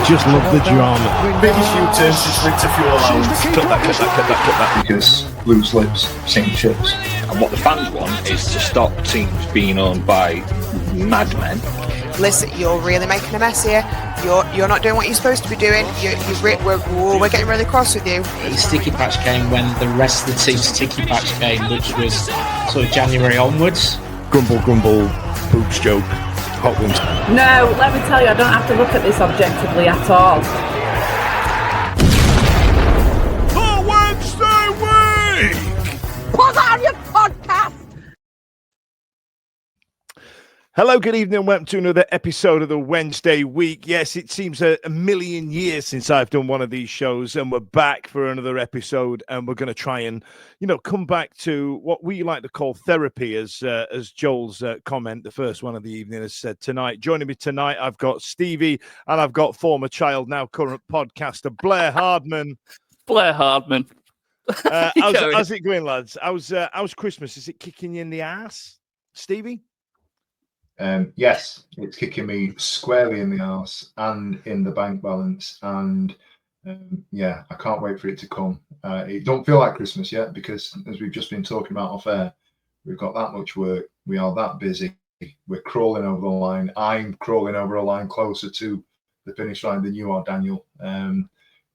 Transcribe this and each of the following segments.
just love the drama. Biggest U-turn since winter fuel allowance. Cut that. Because loose lips sink ships. And what the fans want is to stop teams being owned by madmen. Listen, you're really making a mess here. You're not doing what you're supposed to be doing. We're getting really cross with you. The sticky patch came when the rest of the team's sticky patch came, which was sort of January onwards. Grumble, boobs joke, hot wings. No, let me tell you, I don't have to look at this objectively at all. The Wednesday week! Put on your podcast! Hello, good evening, and welcome to another episode of the Wednesday week. Yes, it seems a million years since I've done one of these shows, and we're back for another episode, and we're going to try and, come back to what we like to call therapy, as Joel's comment, the first one of the evening, has said tonight. Joining me tonight, I've got Stevie, and I've got former child, now current podcaster, Blair Hardman. Blair Hardman. How's it going, lads? How's Christmas? Is it kicking you in the ass, Stevie? Yes, it's kicking me squarely in the arse and in the bank balance, and I can't wait for it to come. It don't feel like Christmas yet because, as we've just been talking about off air, we've got that much work. We are that busy. We're crawling over the line. I'm crawling over a line closer to the finish line than you are, Daniel.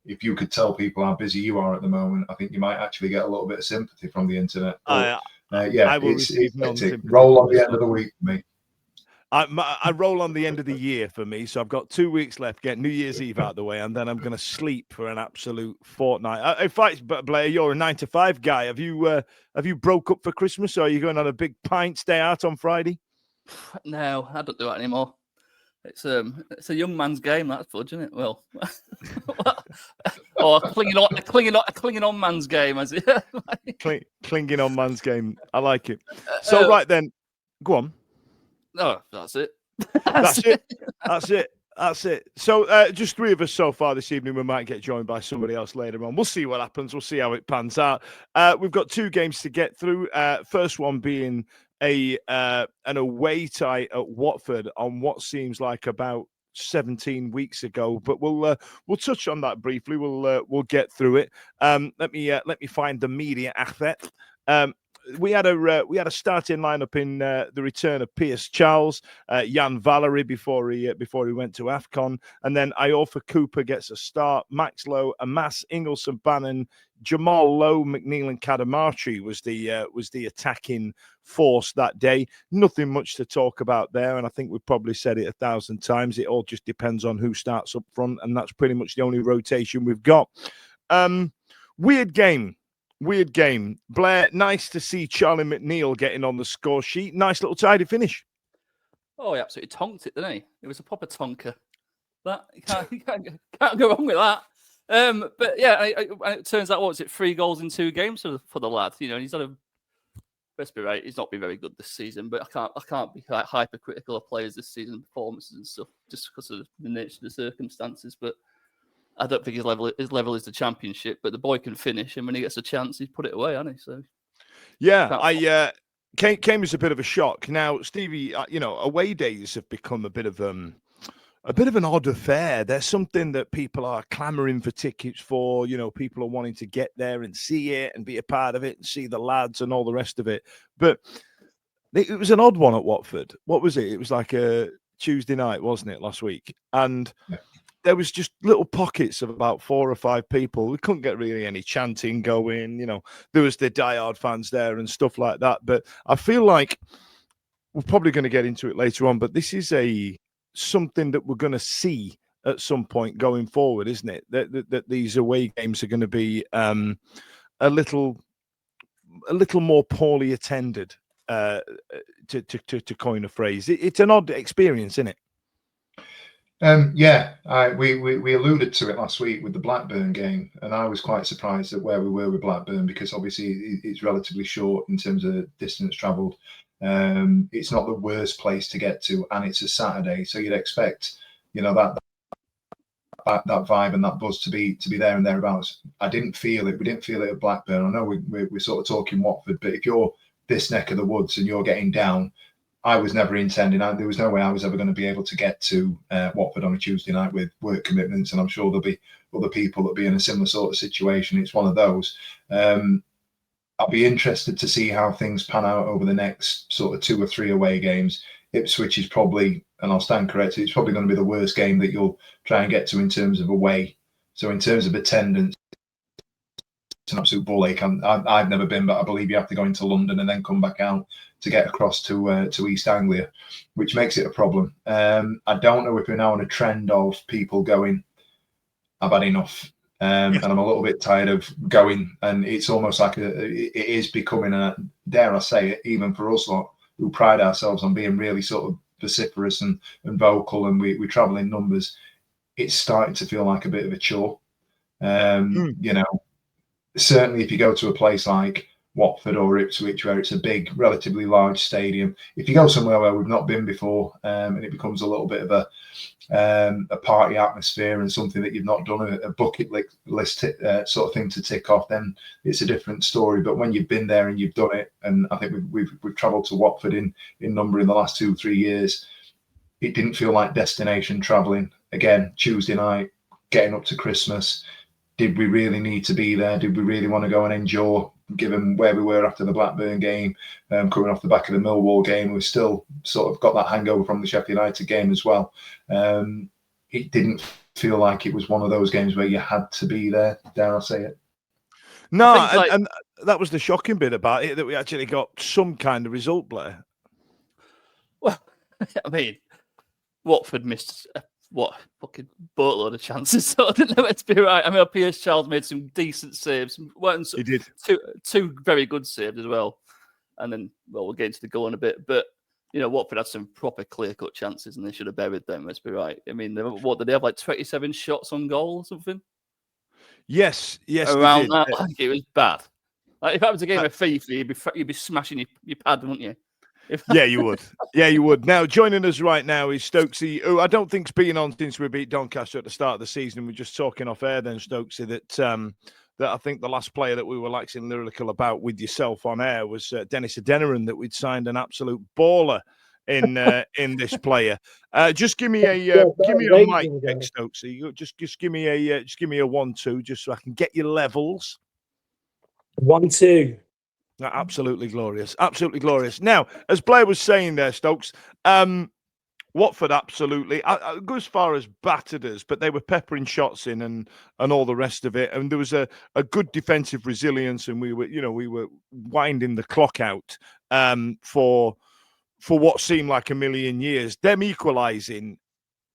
If you could tell people how busy you are at the moment, I think you might actually get a little bit of sympathy from the internet. But, I will receive non-sympathy. Roll on the end of the week for me. I roll on the end of the year for me, so I've got 2 weeks left, get New Year's Eve out of the way, and then I'm going to sleep for an absolute fortnight. In fact, Blair, you're a 9-to-5 guy. Have you broke up for Christmas, or are you going on a big pints day out on Friday? No, I don't do that anymore. It's a young man's game, that's fudge, isn't it? Well, or a clinging on man's game, as it. Clinging on man's game. I like it. So right then, go on. No, that's it. That's it. So just three of us so far this evening. We might get joined by somebody else later on. We'll see what happens. We'll see how it pans out. We've got two games to get through. First one being an away tie at Watford on what seems like about 17 weeks ago, but we'll touch on that briefly. We'll get through it. Let me find the media asset. We had a starting lineup in the return of Pierce Charles, Jan Valery before he went to AFCON, and then Iofa Cooper gets a start. Max Lowe, Amas, Ingelsson, Bannon, Jamal Lowe, McNeil, and Kadamarchi was the attacking force that day. Nothing much to talk about there, and I think we've probably said it 1,000 times. It all just depends on who starts up front, and that's pretty much the only rotation we've got. Weird game. Blair, nice to see Charlie McNeil getting on the score sheet. Nice little tidy finish. Oh, he absolutely tonked it, didn't he? It was a proper tonker. That you can't go wrong with that. But yeah, it turns out, what was it, 3 goals in 2 games for the lad. He's had a, let's be right, he's not been very good this season, but I can't be like hypercritical of players this season, performances and stuff, just because of the nature of the circumstances. But I don't think his level is the Championship, but the boy can finish, and when he gets a chance, he's put it away, hasn't he? So, yeah, came as a bit of a shock. Now, Stevie, away days have become a bit of an odd affair. There's something that people are clamoring for tickets for. People are wanting to get there and see it and be a part of it and see the lads and all the rest of it. But it was an odd one at Watford. What was it? It was like a Tuesday night, wasn't it, last week? And there was just little pockets of about 4 or 5 people. We couldn't get really any chanting going. There was the diehard fans there and stuff like that. But I feel like we're probably going to get into it later on. But this is something that we're going to see at some point going forward, isn't it? That these away games are going to be a little more poorly attended, to coin a phrase. It's an odd experience, isn't it? We alluded to it last week with the Blackburn game, and I was quite surprised at where we were with Blackburn because obviously it's relatively short in terms of distance travelled. It's not the worst place to get to, and it's a Saturday, so you'd expect that vibe and that buzz to be there and thereabouts. I didn't feel it. We didn't feel it at Blackburn. I know we're sort of talking Watford, but if you're this neck of the woods and you're getting down, I was never intending. There was no way I was ever going to be able to get to Watford on a Tuesday night with work commitments, and I'm sure there'll be other people that'll be in a similar sort of situation. It's one of those. I'll be interested to see how things pan out over the next sort of 2 or 3 away games. Ipswich is probably, and I'll stand corrected, it's probably going to be the worst game that you'll try and get to in terms of away. So in terms of attendance, it's an absolute ball ache. I've never been, but I believe you have to go into London and then come back out to get across to East Anglia, which makes it a problem. I don't know if we're now on a trend of people going, I've had enough, and I'm a little bit tired of going. And it's almost like it is becoming a, dare I say it, even for us lot who pride ourselves on being really sort of vociferous and vocal, and we travel in numbers. It's starting to feel like a bit of a chore. You know, certainly if you go to a place like Watford or Ipswich, where it's a big, relatively large stadium, if you go somewhere where we've not been before, and it becomes a little bit of a party atmosphere and something that you've not done, a bucket list sort of thing to tick off, then it's a different story. But when you've been there and you've done it, and I think we've travelled to Watford in number in the last 2 or 3 years, it didn't feel like destination travelling. Again, Tuesday night, getting up to Christmas, did we really need to be there? Did we really want to go and endure, given where we were after the Blackburn game, coming off the back of the Millwall game? We still sort of got that hangover from the Sheffield United game as well. It didn't feel like it was one of those games where you had to be there, dare I say it. No, and that was the shocking bit about it, that we actually got some kind of result, Blair. Well, I mean, Watford missed fucking boatload of chances, so I didn't know where to be right. I mean, Piers Charles made some decent saves. He did. Two very good saves as well. And then, well, we'll get into the goal in a bit. But, you know, Watford had some proper clear-cut chances and they should have buried them, let's be right. I mean, what did they have, like 27 shots on goal or something? Yes, around that, like, it was bad. Like, if that was a game of FIFA, you'd be smashing your pad, wouldn't you? Yeah, you would. Yeah, you would. Now, joining us right now is Stokesy, who I don't think's been on since we beat Doncaster at the start of the season. We're just talking off air then, Stokesy, that I think the last player that we were waxing lyrical about with yourself on air was Dennis Adeniran, that we'd signed an absolute baller in this player. Just give me a mic check, Stokesy. Just give me a 1-2, just so I can get your levels. 1-2. Absolutely glorious. Absolutely glorious. Now, as Blair was saying there, Stokes, Watford absolutely, I go as far as battered us, but they were peppering shots in and all the rest of it. And there was a good defensive resilience, and we were winding the clock out for what seemed like a million years. Them equalising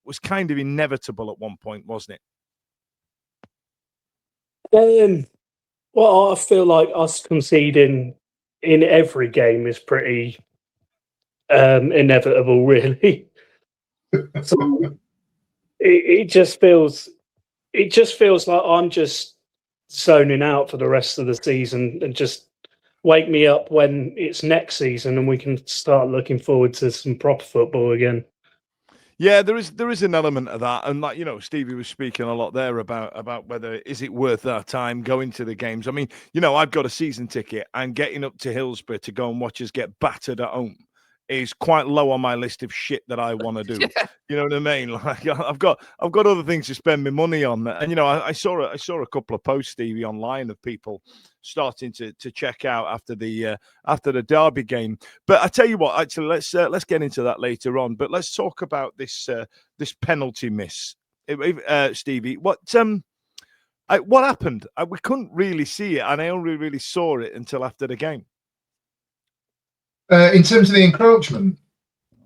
was kind of inevitable at one point, wasn't it? Well, I feel like us conceding in every game is pretty inevitable, really. So it just feels like I'm just zoning out for the rest of the season, and just wake me up when it's next season and we can start looking forward to some proper football again. Yeah, there is an element of that, and like, you know, Stevie was speaking a lot there about whether is it worth our time going to the games. I mean, you know, I've got a season ticket, and getting up to Hillsborough to go and watch us get battered at home is quite low on my list of shit that I want to do. Yeah. You know what I mean? Like, I've got other things to spend my money on, and you know, I saw a couple of posts, Stevie, online of people starting to check out after the Derby game. But I tell you what, actually, let's get into that later on. But let's talk about this penalty miss, Stevie. What happened? We couldn't really see it, and I only really saw it until after the game. In terms of the encroachment,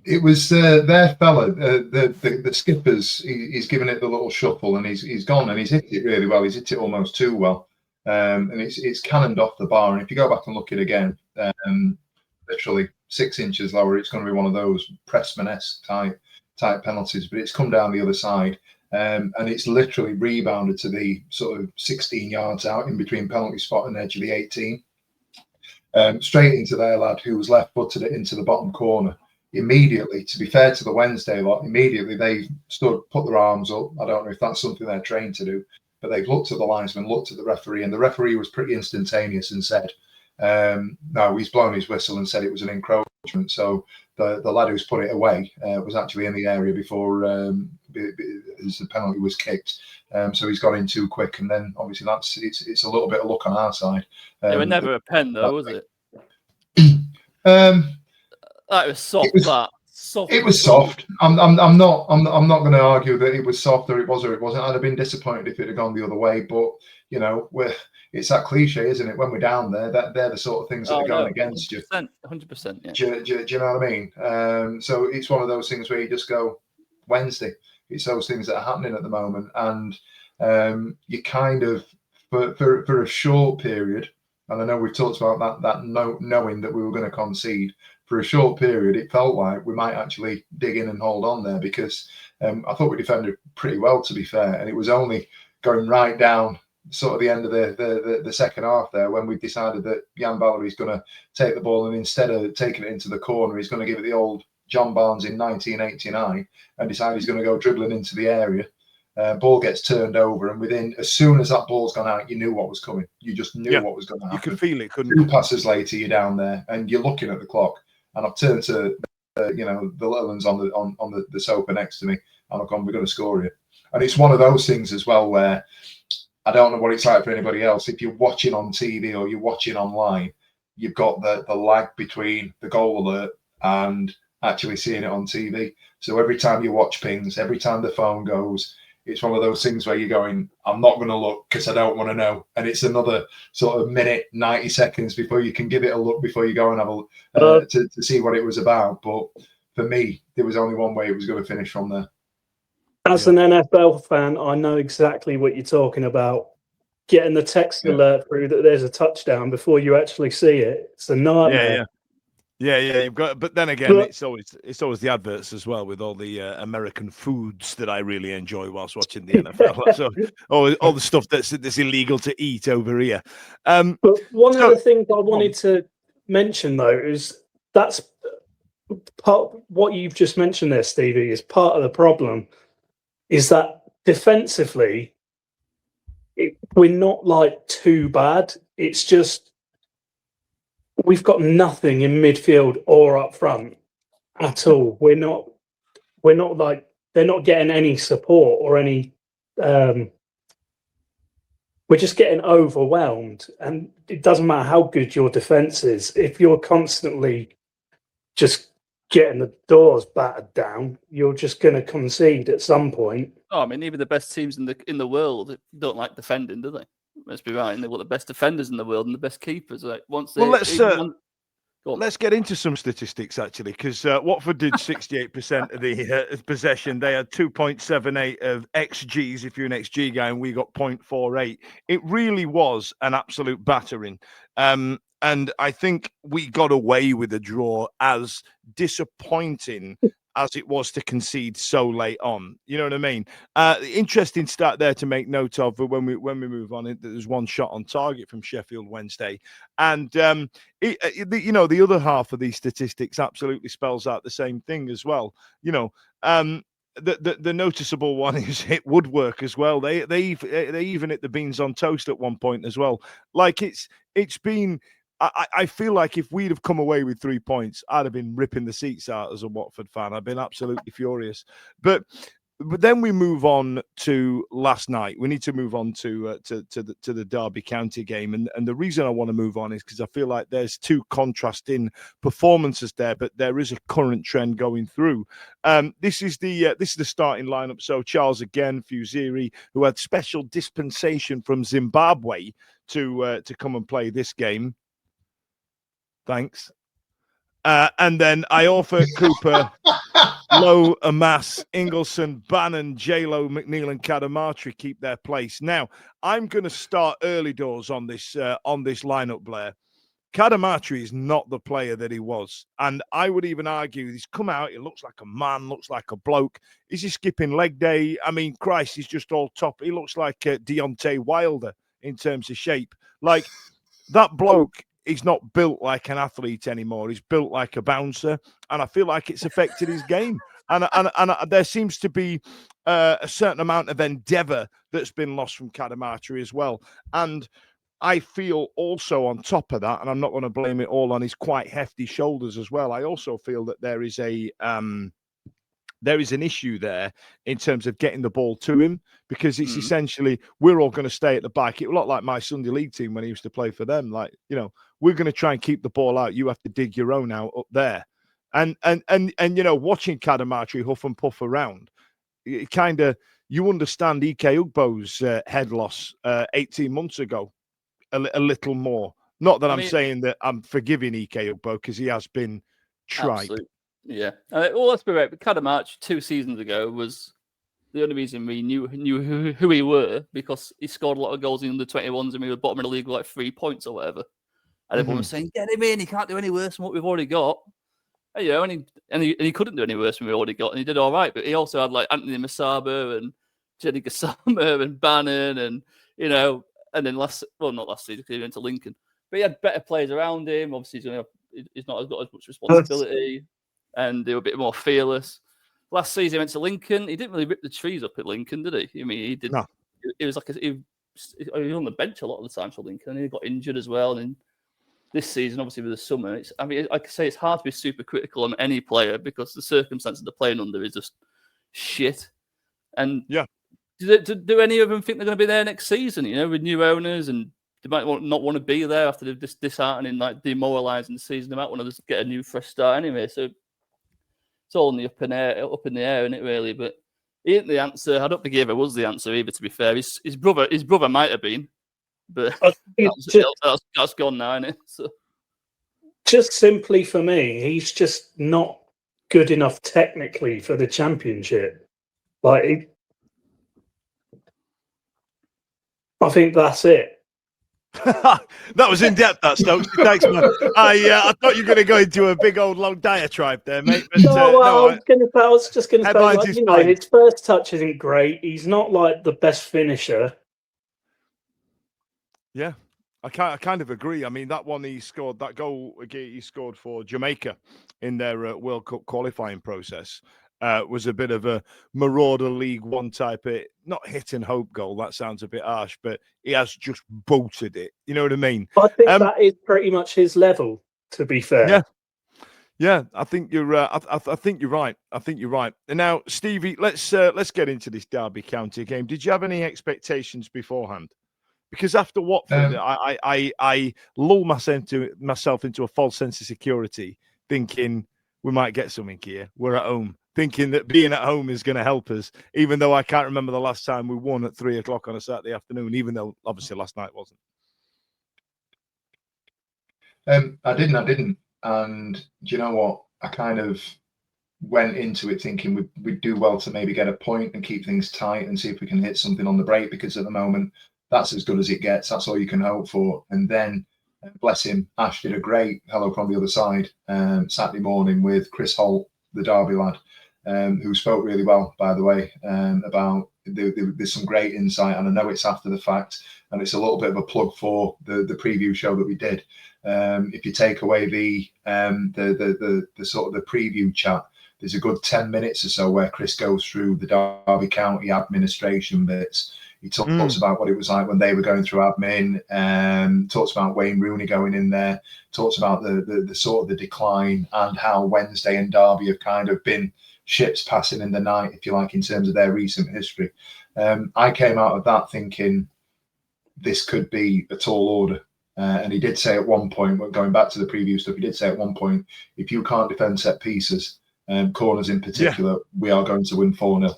it was their fella, the skipper's. He's given it the little shuffle, and he's gone, and he's hit it really well. He's hit it almost too well, and it's cannoned off the bar. And if you go back and look at it again, literally 6 inches lower, it's going to be one of those Pressman-esque type penalties. But it's come down the other side, and it's literally rebounded to the sort of 16 yards out in between penalty spot and edge of the 18. Straight into their lad, who was left-footed it into the bottom corner. Immediately, to be fair to the Wednesday lot, immediately they put their arms up. I don't know if that's something they're trained to do, but they've looked at the linesman, looked at the referee, and the referee was pretty instantaneous and said, no, he's blown his whistle and said it was an encroachment. So the lad who's put it away was actually in the area before as the penalty was kicked. So he's got in too quick, and then obviously it's a little bit of luck on our side. It was never a pen though, was it? That was soft. It was soft. I'm not going to argue that it was soft or it was or it wasn't. I'd have been disappointed if it had gone the other way. But you know, it's that cliche, isn't it? When we're down there, they're the sort of things that are going against 100%, you. 100%. Yeah. Do you know what I mean? So it's one of those things where you just go Wednesday. It's those things that are happening at the moment, and you kind of for a short period. And I know we've talked about that knowing that we were going to concede. For a short period, it felt like we might actually dig in and hold on there, because I thought we defended pretty well, to be fair. And it was only going right down sort of the end of the second half there when we decided that Jan Valery's going to take the ball, and instead of taking it into the corner, he's going to give it the old John Barnes in 1989 and decide he's going to go dribbling into the area. Ball gets turned over, and as soon as that ball's gone out, you knew what was coming. You just knew what was going to happen. You could feel it, couldn't you? 2 passes later, you're down there, and you're looking at the clock. And I've turned to the little ones on the sofa next to me, and I've gone, we're going to score here. And it's one of those things as well where I don't know what it's like for anybody else. If you're watching on TV or you're watching online, you've got the lag between the goal alert and actually seeing it on TV. So every time you watch pings, every time the phone goes, it's one of those things where you're going, I'm not going to look because I don't want to know. And it's another sort of minute, 90 seconds before you can give it a look before you go and have to see what it was about. But for me, there was only one way it was going to finish from there. As an NFL fan, I know exactly what you're talking about. Getting the text alert through that there's a touchdown before you actually see it. It's a nightmare. Yeah, you've got. But then again, it's always the adverts as well, with all the American foods that I really enjoy whilst watching the NFL. So all the stuff that's illegal to eat over here. But one of the things I wanted to mention though is that's part what you've just mentioned there, Stevie, is part of the problem. Is that defensively, we're not like too bad. It's just we've got nothing in midfield or up front at all. We're not like they're not getting any support or any. We're just getting overwhelmed, and it doesn't matter how good your defense is if you're constantly just getting the doors battered down. You're just going to concede at some point. Oh, I mean, even the best teams in the world don't like defending, do they? Let's be right. And they've got the best defenders in the world and the best keepers. Like let's get into some statistics actually, because Watford did 68% of the possession. They had 2.78 of XGs if you're an XG guy, and we got 0.48. It really was an absolute battering. And I think we got away with a draw, as disappointing as it was to concede so late on. You know what I mean? Interesting stat there to make note of when we move on. There's one shot on target from Sheffield Wednesday. And, the other half of these statistics absolutely spells out the same thing as well. The noticeable one is hit woodwork as well. They even hit the beans on toast at one point as well. Like it's been... I feel like if we'd have come away with 3 points, I'd have been ripping the seats out as a Watford fan. I've been absolutely furious. But then we move on to last night. We need to move on to the Derby County game, and the reason I want to move on is because I feel like there's two contrasting performances there, but there is a current trend going through. This is the starting lineup. So Charles again, Fuziri, who had special dispensation from Zimbabwe to come and play this game. Thanks. And then Iorfa, Cooper, Lowe, Amas, Ingleson, Bannon, J-Lo, McNeil, and Kadamatri keep their place. Now, I'm going to start early doors on this lineup, Blair. Kadamatri is not the player that he was. And I would even argue he's come out, he looks like a man, looks like a bloke. Is he skipping leg day? I mean, Christ, he's just all top. He looks like Deontay Wilder in terms of shape. Like, that bloke... He's not built like an athlete anymore. He's built like a bouncer, and I feel like it's affected his game. And there seems to be a certain amount of endeavour that's been lost from Kadamatri as well. And I feel also on top of that, and I'm not going to blame it all on his quite hefty shoulders as well. I also feel that there is an issue there in terms of getting the ball to him, because it's essentially, we're all going to stay at the back. It was a lot like my Sunday league team when he used to play for them. Like, we're going to try and keep the ball out. You have to dig your own out up there. And watching Cadamarteri huff and puff around, it kind of, you understand Ike Ugbo's head loss 18 months ago a little more. Not that I'm saying that I'm forgiving Ike Ugbo, because he has been tried. Absolutely. Yeah. Well, let's be right. But Cadamarteri 2 seasons ago was the only reason we knew who he were, because he scored a lot of goals in under 21s and we were bottom of the league with like 3 points or whatever. And everyone was saying, get him in. He can't do any worse than what we've already got. And, and he couldn't do any worse than we already got, and he did all right. But he also had like Anthony Masaba and Jenny Gassama and Bannon, and and then not last season because he went to Lincoln. But he had better players around him. Obviously, he's not got as much responsibility, and they were a bit more fearless. Last season, he went to Lincoln. He didn't really rip the trees up at Lincoln, did he? I mean, he did. No. It was like he was on the bench a lot of the time for Lincoln, and he got injured as well. And this season, obviously, with the summer, I can say it's hard to be super critical on any player because the circumstances they're playing under is just shit. And do any of them think they're going to be there next season? With new owners, and they might not want to be there after they've just disheartening, like demoralising the season. They might want to just get a new fresh start anyway. So it's all in the up in the air, isn't it? Really, but he ain't the answer. I don't think he ever was the answer either. To be fair, his brother might have been, but that's gone now, isn't it? So. Just simply for me, he's just not good enough technically for the Championship. I think that's it. That was in depth, that, Stokes. Thanks, man. I thought you were going to go into a big old long diatribe there, mate. But, I was just going to say, his first touch isn't great. He's not like the best finisher. Yeah, I kind of agree. I mean, that one that goal he scored for Jamaica in their World Cup qualifying process was a bit of a Marauder League One type of, not hit and hope goal. That sounds a bit harsh, but he has just bolted it. You know what I mean? I think that is pretty much his level, to be fair. Yeah. I think you're. I think you're right. And now, Stevie, let's get into this Derby County game. Did you have any expectations beforehand? Because after Watford, I lull myself into a false sense of security, thinking we might get something here. We're at home, thinking that being at home is going to help us, even though I can't remember the last time we won at 3:00 on a Saturday afternoon, even though obviously last night wasn't. I didn't. And do you know what? I kind of went into it thinking we'd do well to maybe get a point and keep things tight and see if we can hit something on the break, because at the moment, that's as good as it gets. That's all you can hope for. And then, bless him, Ash did a great hello from the other side Saturday morning with Chris Holt, the Derby lad, who spoke really well, by the way, about there's some great insight. And I know it's after the fact, and it's a little bit of a plug for the preview show that we did. If you take away the sort of the preview chat, there's a good 10 minutes or so where Chris goes through the Derby County administration bits. He talks about what it was like when they were going through admin, talks about Wayne Rooney going in there, talks about the sort of the decline and how Wednesday and Derby have kind of been ships passing in the night, if you like, in terms of their recent history. I came out of that thinking this could be a tall order. And he did say at one point, going back to the preview stuff, he did say at one point, if you can't defend set pieces, corners in particular, we are going to win 4-0.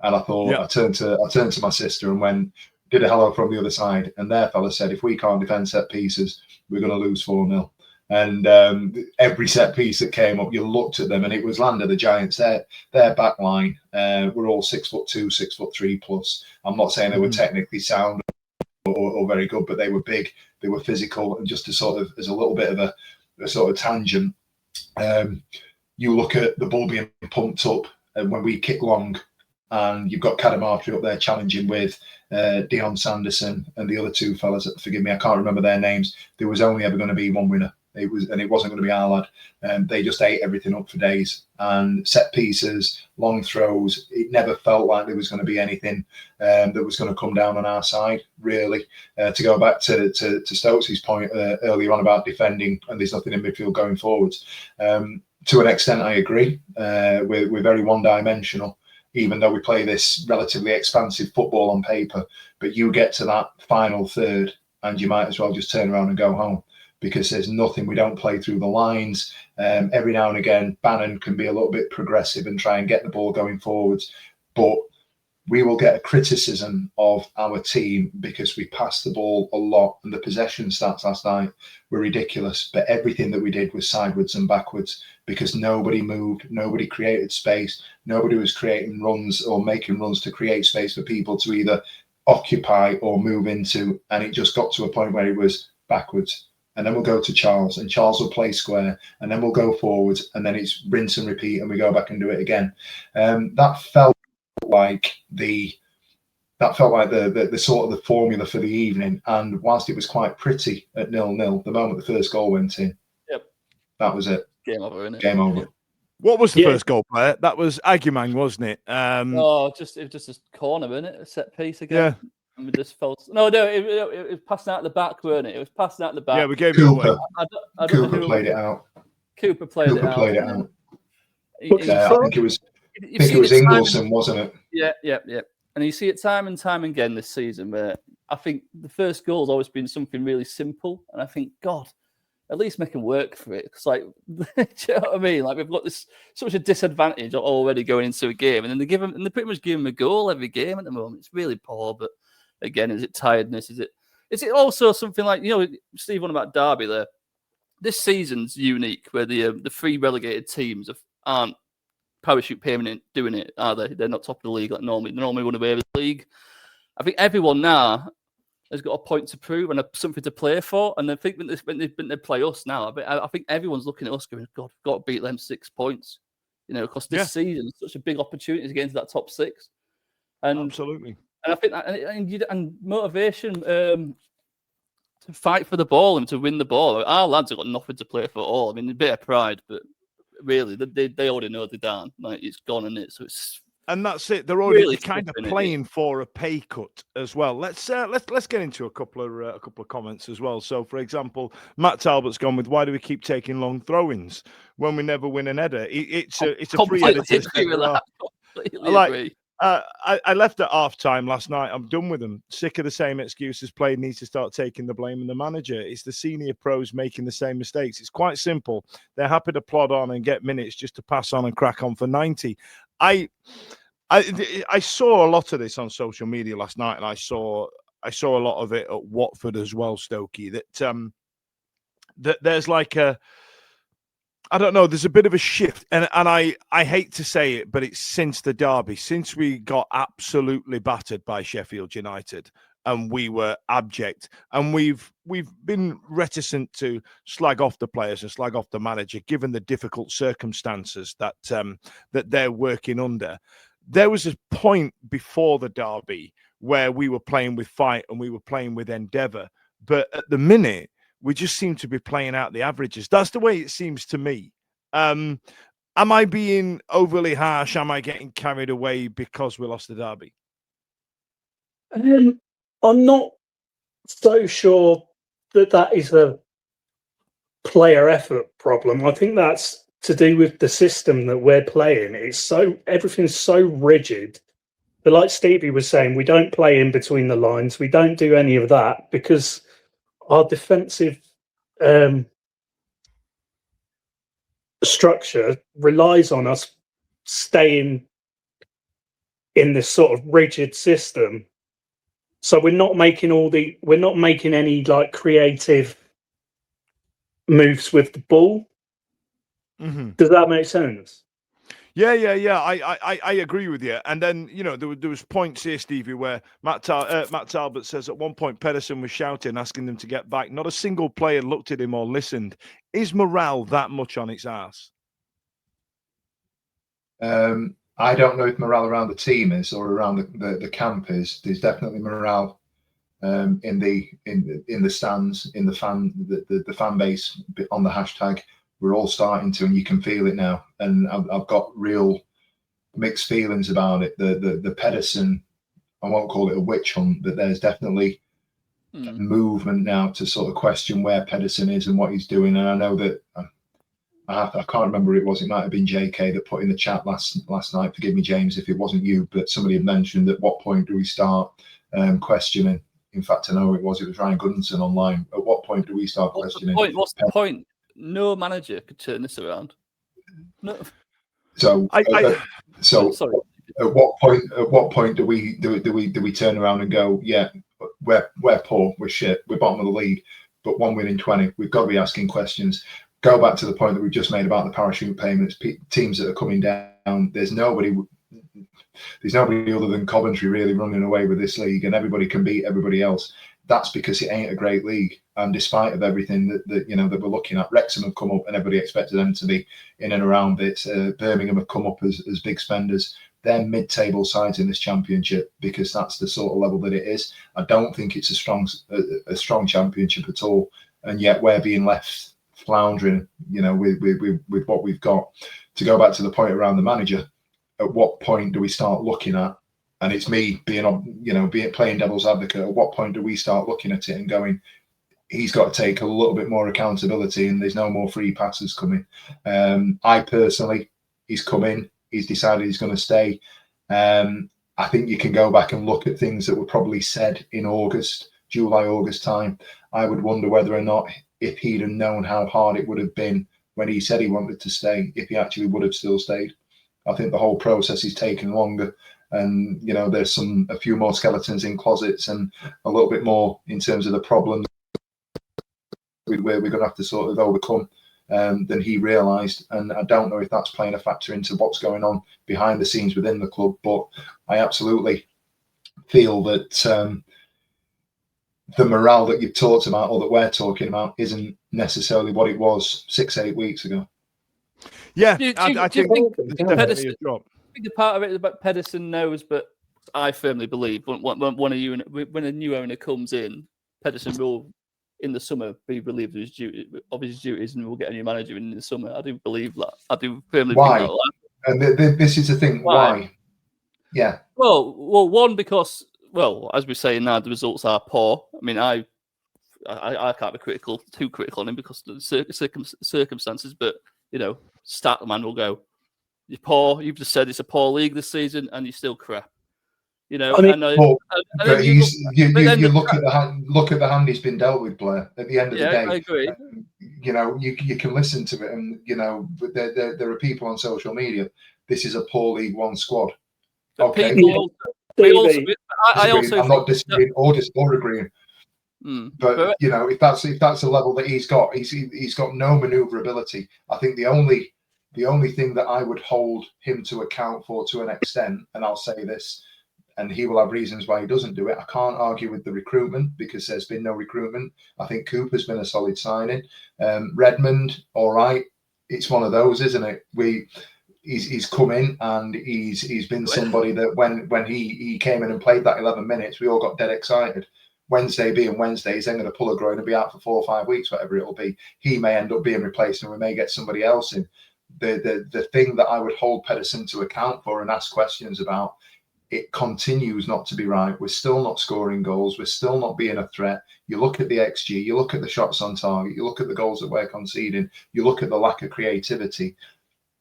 And I thought, I turned to my sister and did a hello from the other side. And their fella said, if we can't defend set pieces, we're going to lose 4-0. And every set piece that came up, you looked at them and it was Land of the Giants. Their back line were all 6'2", 6'3" plus. I'm not saying they were technically sound or very good, but they were big, they were physical. And just to sort of, as a little bit of a sort of tangent, you look at the ball being pumped up and when we kick long, and you've got Cadamarteri up there challenging with Dion Sanderson and the other two fellas, forgive me, I can't remember their names. There was only ever going to be one winner. It wasn't going to be our lad. They just ate everything up for days. And set pieces, long throws, it never felt like there was going to be anything that was going to come down on our side, really. To go back to Stokes' point earlier on about defending and there's nothing in midfield going forwards. To an extent, I agree. We're very one-dimensional, even though we play this relatively expansive football on paper. But you get to that final third and you might as well just turn around and go home, because there's nothing. We don't play through the lines. Every now and again, Bannon can be a little bit progressive and try and get the ball going forwards. But we will get a criticism of our team because we passed the ball a lot, and the possession stats last night were ridiculous. But everything that we did was sideways and backwards because nobody moved, nobody created space, nobody was creating runs or making runs to create space for people to either occupy or move into. And it just got to a point where it was backwards. And then we'll go to Charles, and Charles will play square, and then we'll go forwards, and then it's rinse and repeat, and we go back and do it again. That felt like the sort of the formula for the evening. And whilst it was quite pretty at 0-0, the moment the first goal went in, that was it. Game over, isn't it? Game over. Yeah. What was the first goal, player? That was Aguiman, wasn't it? It was just a corner, wasn't it? A set piece again. Yeah. And we just felt it was passing out the back, weren't it? It was passing out the back. Yeah, we gave it away. Cooper played it out. Cooper played it out. I think it was Ingleson, wasn't it? Yeah. And you see it time and time again this season where I think the first goal's always been something really simple. And I think, God, at least make them work for it. Because, like, do you know what I mean? Like, we've got such a disadvantage already going into a game. And then they pretty much give them a goal every game at the moment. It's really poor. But again, is it tiredness? Is it also something like, Steve, one about Derby there? This season's unique where the three relegated teams aren't parachute permanent doing it, are they? They're not top of the league like normally. They normally win away with the league. I think everyone now has got a point to prove and something to play for. And I think when they play us now, I think everyone's looking at us going, God, we've got to beat them 6 points. Because this season is such a big opportunity to get into that top 6. And absolutely. And I think that, and motivation to fight for the ball and to win the ball. Our lads have got nothing to play for at all. I mean, a bit of pride, but really, they already know they're down. Like, it's gone, and and that's it. They're already really kind of playing for a pay cut as well. Let's get into a couple of comments as well. So, for example, Matt Talbot's gone with, why do we keep taking long throw-ins when we never win an header? It's a free header. I left at half-time last night. I'm done with them. Sick of the same excuses. Players need to start taking the blame, and the manager. It's the senior pros making the same mistakes. It's quite simple. They're happy to plod on and get minutes just to pass on and crack on for 90. I saw a lot of this on social media last night, and I saw a lot of it at Watford as well, Stokey. That there's like I don't know, there's a bit of a shift, and I hate to say it, but it's since the derby, since we got absolutely battered by Sheffield United, and we were abject, and we've been reticent to slag off the players and slag off the manager, given the difficult circumstances that they're working under. There was a point before the derby where we were playing with fight and we were playing with endeavour, but at the minute, we just seem to be playing out the averages. That's the way it seems to me. Am I being overly harsh? Am I getting carried away because we lost the derby? I'm not so sure that is a player effort problem. I think that's to do with the system that we're playing. Everything's so rigid. But like Stevie was saying, we don't play in between the lines. We don't do any of that because our defensive structure relies on us staying in this sort of rigid system. So we're not making any like creative moves with the ball. Mm-hmm. Does that make sense? Yeah. I agree with you. And then, there was points here, Stevie, where Matt Talbot says at one point Pedersen was shouting, asking them to get back. Not a single player looked at him or listened. Is morale that much on its arse? I don't know if morale around the team is or around the camp is. There's definitely morale in the stands, in the fan base on the hashtag. We're all starting to, and you can feel it now. And I've got real mixed feelings about it. The Pedersen, I won't call it a witch hunt, but there's definitely movement now to sort of question where Pedersen is and what he's doing. And I know that I can't remember who it was. It might have been JK that put in the chat last night. Forgive me, James, if it wasn't you, but somebody had mentioned at what point do we start questioning. In fact, I know it was Ryan Goodinson online. At what point do we start questioning? What's the point? No manager could turn this around. No. So, sorry. At what point do we turn around and go, yeah, we're poor, we're shit, we're bottom of the league, but 1 win in 20. We've got to be asking questions. Go back to the point that we've just made about the parachute payments. Teams that are coming down. There's nobody other than Coventry really running away with this league, and everybody can beat everybody else. That's because it ain't a great league. And despite of everything that we're looking at, Wrexham have come up, and everybody expected them to be in and around bits. Birmingham have come up as big spenders. They're mid-table sides in this championship because that's the sort of level that it is. I don't think it's a strong championship at all, and yet we're being left floundering, with what we've got. To go back to the point around the manager, at what point do we start looking at? And it's me being playing devil's advocate. At what point do we start looking at it and going, he's got to take a little bit more accountability, and there's no more free passes coming. I personally, he's come in, he's decided he's going to stay. I think you can go back and look at things that were probably said in July, August time. I would wonder whether or not, if he'd have known how hard it would have been when he said he wanted to stay, if he actually would have still stayed. I think the whole process is taking longer. And, there's a few more skeletons in closets and a little bit more in terms of the problems we're going to have to sort of overcome than he realised. And I don't know if that's playing a factor into what's going on behind the scenes within the club. But I absolutely feel that the morale that you've talked about, or that we're talking about, isn't necessarily what it was 6-8 weeks ago. Yeah, I think definitely a drop. I think the part of it about Pedersen knows, but I firmly believe when a new owner comes in, Pedersen will, in the summer, be relieved of his duties, and we'll get a new manager in the summer. I do believe that. I do firmly believe that. And this is the thing. Why? Yeah. Well, one, because, as we're saying now, the results are poor. I mean, I can't be too critical on him because of the circumstances, but, Statman will go, you're poor. You've just said it's a poor league this season, and you're still crap. You look at the hand he's been dealt with, Blair. At the end of the day, I agree. You can listen to it, and there are people on social media. This is a poor League One squad. Okay, I'm not disagreeing or agreeing. But if that's a level that he's got no manoeuvrability. I think the only thing that I would hold him to account for, to an extent, and I'll say this, and he will have reasons why he doesn't do it. I can't argue with the recruitment because there's been no recruitment. I think Cooper's been a solid signing. Redmond, all right. It's one of those, isn't it? He's come in and he's been somebody that when he came in and played that 11 minutes, we all got dead excited. Wednesday being Wednesday, he's then going to pull a groin and be out for 4 or 5 weeks, whatever it'll be. He may end up being replaced, and we may get somebody else in. The thing that I would hold Pedersen to account for and ask questions about, it continues not to be right. We're still not scoring goals. We're still not being a threat. You look at the XG, you look at the shots on target, you look at the goals that we're conceding, you look at the lack of creativity.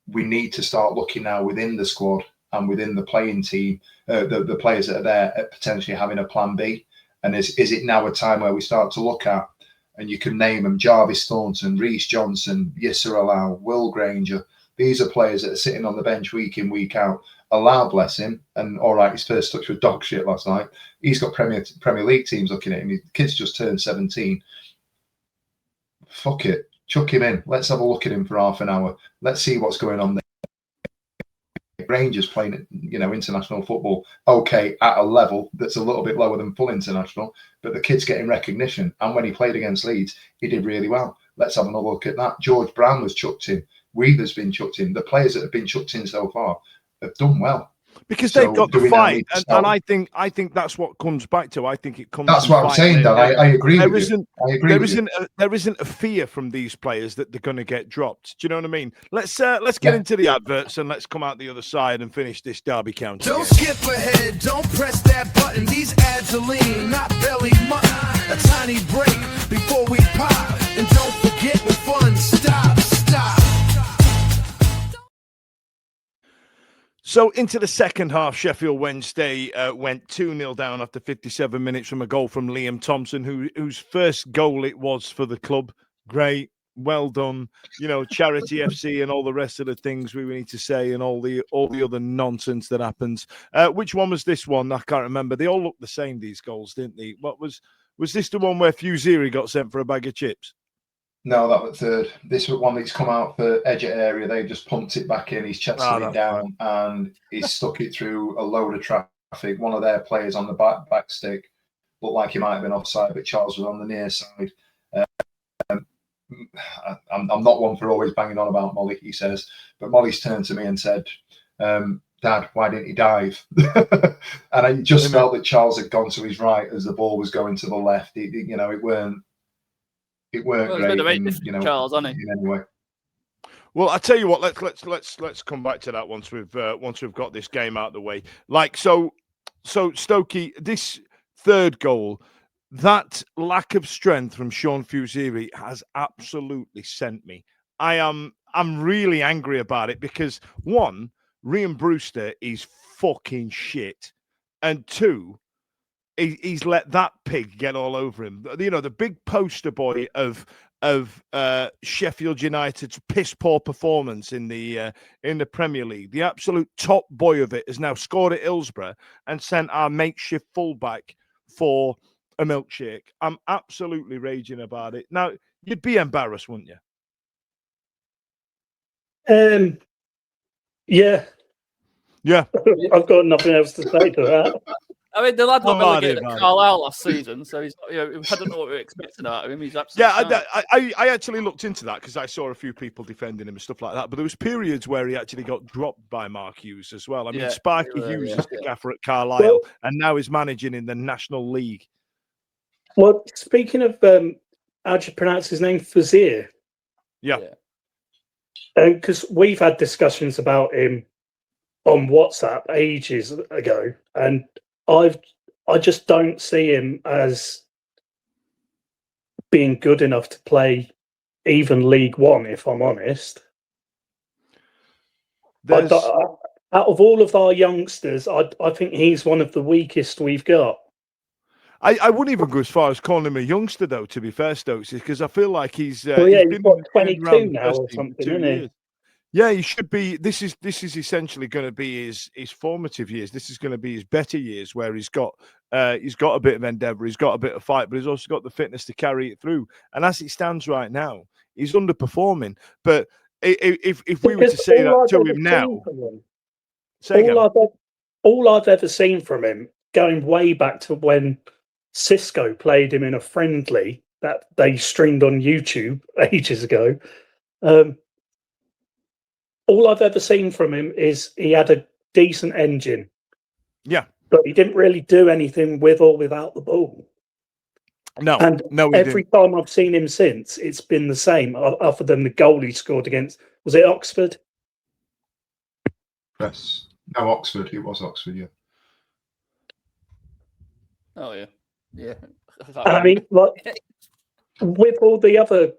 We need to start looking now within the squad and within the playing team, the players that are there, at potentially having a plan B. And is it now a time where we start to look at, and you can name them, Jarvis Thornton, Reece Johnson, Yasser Allow, Will Granger. These are players that are sitting on the bench week in, week out. Allow, bless him, and all right, his first touch was dog shit last night. He's got Premier League teams looking at him. The kid's just turned 17. Fuck it. Chuck him in. Let's have a look at him for half an hour. Let's see what's going on there. Rangers playing, international football, okay, at a level that's a little bit lower than full international, but the kid's getting recognition. And when he played against Leeds, he did really well. Let's have another look at that. George Brown was chucked in. Weaver's been chucked in. The players that have been chucked in so far have done well. Because So they've got do the we now fight, need to and start- I think that's what comes back to. I think it comes. That's from what I'm fight. saying, Dan. I agree There with you. isn't, I agree with you. there isn't a fear from these players that they're going to get dropped. Do you know what I mean? Let's get into the adverts and let's come out the other side and finish this Derby County. Don't skip ahead, don't press that button. These ads are lean, not belly mutton. A tiny break before we pop, and don't forget the fun. Stop. So into the second half, Sheffield Wednesday went 2-0 down after 57 minutes from a goal from Liam Thompson, whose first goal it was for the club. Great, well done. You know, charity FC and all the rest of the things we need to say and all the other nonsense that happens. Which one was this one? I can't remember. They all looked the same, these goals, didn't they? What was this the one where Fusiri got sent for a bag of chips? No, that was third. This was one that's come out for edge area. They just pumped it back in. He's chested it down and he's stuck it through a load of traffic. One of their players on the back stick looked like he might have been offside, but Charles was on the near side. I'm not one for always banging on about Molly, he says, but Molly's turned to me and said, Dad, why didn't he dive? And I just felt that Charles had gone to his right as the ball was going to the left. It weren't great. Charles, hasn't he? In any way. Well, I tell you what, let's come back to that once we've got this game out of the way. Like so Stokey, this third goal, that lack of strength from Sean Fusiri has absolutely sent me. I'm really angry about it because one, Ryan Brewster is fucking shit, and two, he's let that pig get all over him. You know, the big poster boy of Sheffield United's piss poor performance in the Premier League. The absolute top boy of it has now scored at Hillsborough and sent our makeshift fullback for a milkshake. I'm absolutely raging about it. Now, you'd be embarrassed, wouldn't you? Yeah. I've got nothing else to say to that. I mean, the lad got relegated at Carlisle last season, so he's, I don't know what we were expecting out of him. He's absolutely I actually looked into that because I saw a few people defending him and stuff like that. But there was periods where he actually got dropped by Mark Hughes as well. I mean, Sparky Hughes is the gaffer at Carlisle, and now he's managing in the National League. Well, speaking of, how do you pronounce his name? Fazir. Yeah. Because we've had discussions about him on WhatsApp ages ago, and I just don't see him as being good enough to play even League One, if I'm honest. Out of all of our youngsters, I think he's one of the weakest we've got. I wouldn't even go as far as calling him a youngster, though, to be fair, Stokes, because I feel like he's... he's got 22 now or something, isn't he? Yeah, he should be. This is essentially going to be his formative years. This is going to be his better years, where he's got a bit of endeavour, he's got a bit of fight, but he's also got the fitness to carry it through. And as it stands right now, he's underperforming. But if we were to say that to him now, all I've ever seen from him, going way back to when Cisco played him in a friendly that they streamed on YouTube ages ago. All I've ever seen from him is he had a decent engine. Yeah. But he didn't really do anything with or without the ball. No. Every time I've seen him since, it's been the same, other than the goal he scored against, was it Oxford? Yes. No, Oxford. It was Oxford, yeah. Oh, yeah. Yeah. I mean, like, with all the other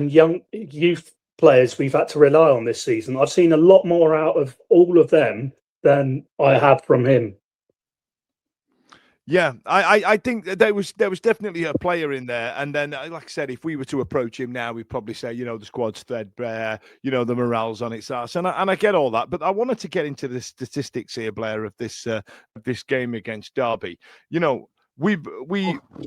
young youth players we've had to rely on this season, I've seen a lot more out of all of them than I have from him. Yeah, I think that there was definitely a player in there, and then like I said, if we were to approach him now, we'd probably say, the squad's threadbare, the morale's on its ass, and I get all that, but I wanted to get into the statistics here, Blair, of this game against Derby. We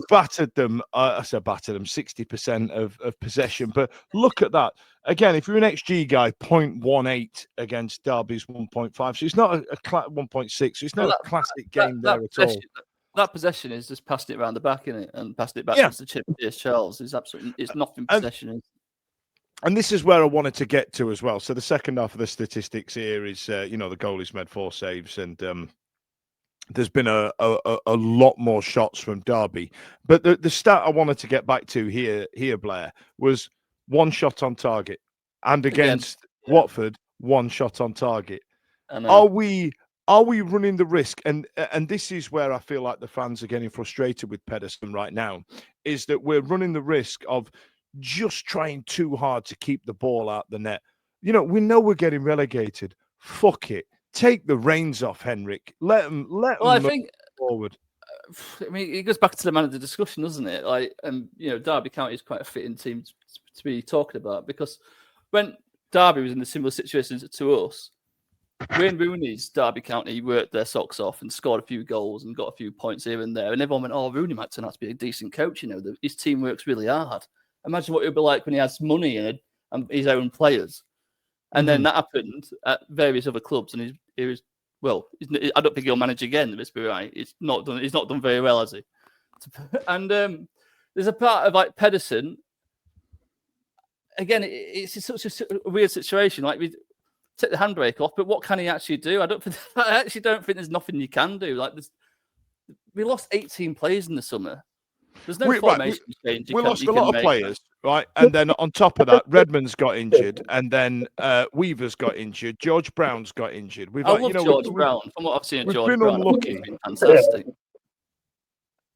battered them. I said battered them 60% of possession, but look at that again. If you're an XG guy, 0.18 against Derby's 1.5, so it's not a 1.6. So it's not a classic game there at all. That possession is just passing it around the back, isn't it? And passing it back to Chip Pierce Charles is absolutely, it's nothing possession. And this is where I wanted to get to as well. So the second half of the statistics here is, the goalie's made 4 saves, and there's been a lot more shots from Derby. But the stat I wanted to get back to here, Blair, was 1 shot on target, and against Watford, 1 shot on target. Are we running the risk? And this is where I feel like the fans are getting frustrated with Pedersen right now, is that we're running the risk of just trying too hard to keep the ball out the net. We know we're getting relegated. Fuck it. Take the reins off, Henrik. Let them I think forward. I mean, it goes back to the man of the discussion, doesn't it? Like, Derby County is quite a fitting team to be talking about, because when Derby was in a similar situation to us, Wayne Rooney's Derby County worked their socks off and scored a few goals and got a few points here and there, and everyone went, "Oh, Rooney might turn out to be a decent coach. His team works really hard." Imagine what it would be like when he has money and his own players. And then that happened at various other clubs, and he was I don't think he'll manage again. Let's be right. He's not done very well, has he? And there's a part of like Pedersen. Again, it's such a weird situation. Like, we take the handbrake off, but what can he actually do? I actually don't think there's nothing you can do. Like, we lost 18 players in the summer. There's no formation change. We lost a lot of players, right? And then on top of that, Redmond's got injured, and then Weaver's got injured. George Brown's got injured. I love George Brown. From what I've seen of George Brown, unlucky. Fantastic.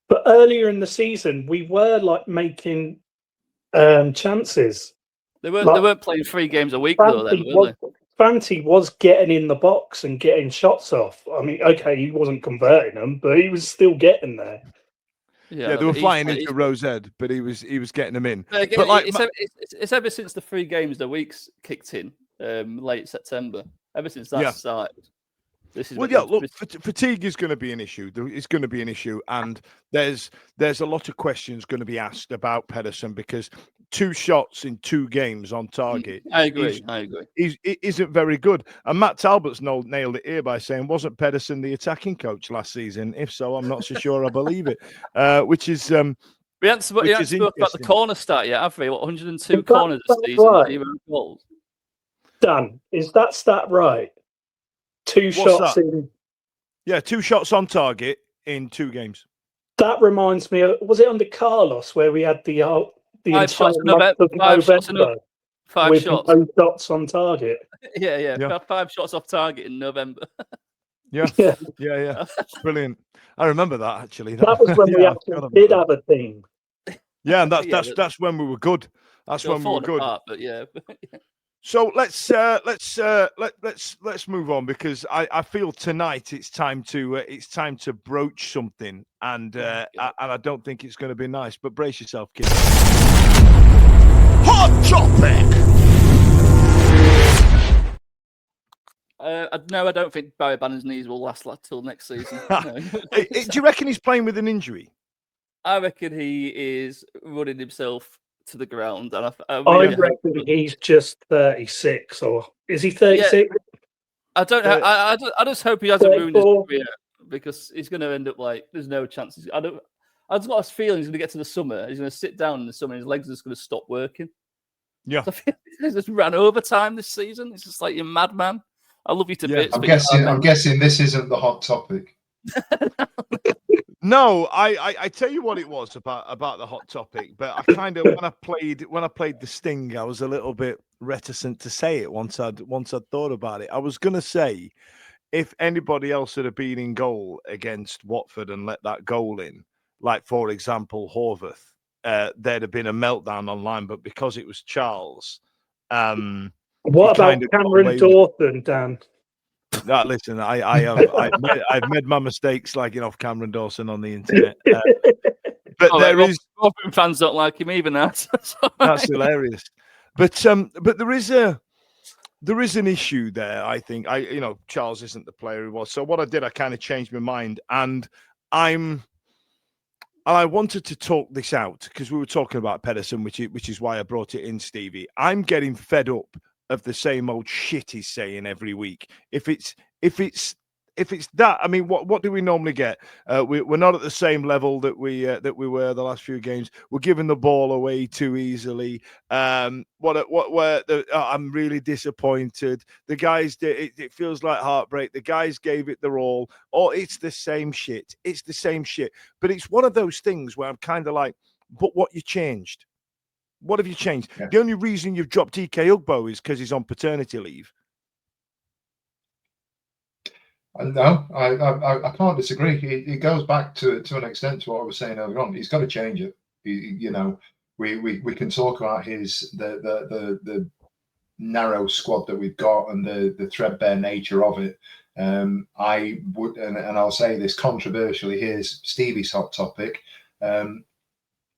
But earlier in the season, we were like making chances. They weren't playing 3 games a week though. Then were they? Fanti was getting in the box and getting shots off. I mean, okay, he wasn't converting them, but he was still getting there. Yeah, they were flying into Rosehead, but he was getting them in. Again, but like, it's ever since the 3 games the weeks kicked in late September. Ever since that started. Look, fatigue is going to be an issue. It's going to be an issue, and there's a lot of questions going to be asked about Pedersen, because 2 shots in 2 games on target. I agree. It isn't very good. And Matt Talbot's nailed it here by saying, "Wasn't Pedersen the attacking coach last season? If so, I'm not so sure I believe it." Which is we haven't spoke about the corner stat yet, have we? 102 corners this season, right? 0 goals. Dan, is that stat right? 2 shots in. Yeah, 2 shots on target in 2 games. That reminds me of, was it under Carlos where we had the 5 shots in November? 5 shots no shots on target. Yeah. 5 shots off target in November. Yeah. Brilliant. I remember that actually. That was when we actually did have a team. Yeah, and that's when we were good. That's when we were good. But yeah. So let's move on, because I feel tonight it's time to broach something, and I don't think it's going to be nice. But brace yourself, kids. Hot topic. No, I don't think Barry Bannon's knees will last till next season. No. Do you reckon he's playing with an injury? I reckon he is running himself to the ground, and I reckon he's just 36, or is he 36? Yeah, I don't know. I just hope he hasn't ruined his career, because he's going to end up like there's no chance. I just got a feeling he's going to get to the summer. He's going to sit down in the summer, and his legs are just going to stop working. Yeah, so I feel he just ran overtime this season. It's just like, you're madman. I love you to bits. I'm guessing this isn't the hot topic. No, I tell you what it was about the hot topic, but I kind of when I played the Sting, I was a little bit reticent to say it once I'd thought about it. I was gonna say, if anybody else had been in goal against Watford and let that goal in, like for example Horvath, there'd have been a meltdown online. But because it was Charles, what about Cameron Dawson, Dan? No, listen, I've made my mistakes slagging off Cameron Dawson on the internet, but Robin fans don't like him even. That's hilarious. But there is an issue there. I think Charles isn't the player he was. So what I did, I kind of changed my mind, and I wanted to talk this out, because we were talking about Pedersen, which is why I brought it in, Stevie. I'm getting fed up of the same old shit he's saying every week. If it's if it's that, I mean, what do we normally get? We're not at the same level that we were the last few games. We're giving the ball away too easily. I'm really disappointed. The guys did it feels like heartbreak. The guys gave it their all. Oh, it's the same shit. It's the same shit. But it's one of those things where I'm kind of like, but what you changed? What have you changed? Yeah. The only reason you've dropped DK Ugbo is because he's on paternity leave. No, I can't disagree. It goes back to an extent to what I was saying earlier on. He's got to change it. You know, we can talk about the narrow squad that we've got and the threadbare nature of it. I would, and I'll say this controversially. Here's Stevie's hot topic.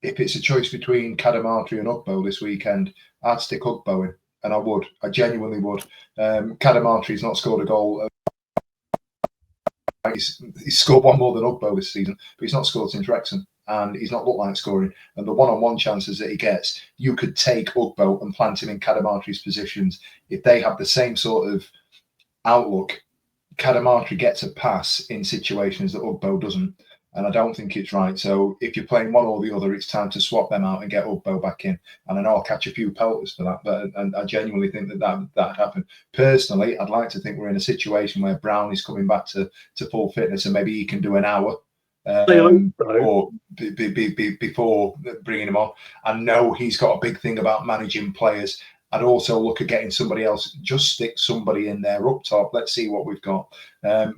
If it's a choice between Cadamarteri and Ugbo this weekend, I'd stick Ugbo in, and I would. I genuinely would. Cadamarteri's not scored a goal. He's scored one more than Ugbo this season, but he's not scored since Wrexham, and he's not looked like scoring. And the one-on-one chances that he gets, you could take Ugbo and plant him in Cadamarteri's positions. If they have the same sort of outlook, Cadamarteri gets a pass in situations that Ugbo doesn't, and I don't think it's right. So if you're playing one or the other, it's time to swap them out and get Ugbo back in. And I know I'll catch a few pelters for that, but I genuinely think that happened. Personally, I'd like to think we're in a situation where Brown is coming back to full fitness, and maybe he can do an hour or before bringing him on. I know he's got a big thing about managing players. I'd also look at getting somebody else. Just stick somebody in there up top. Let's see what we've got.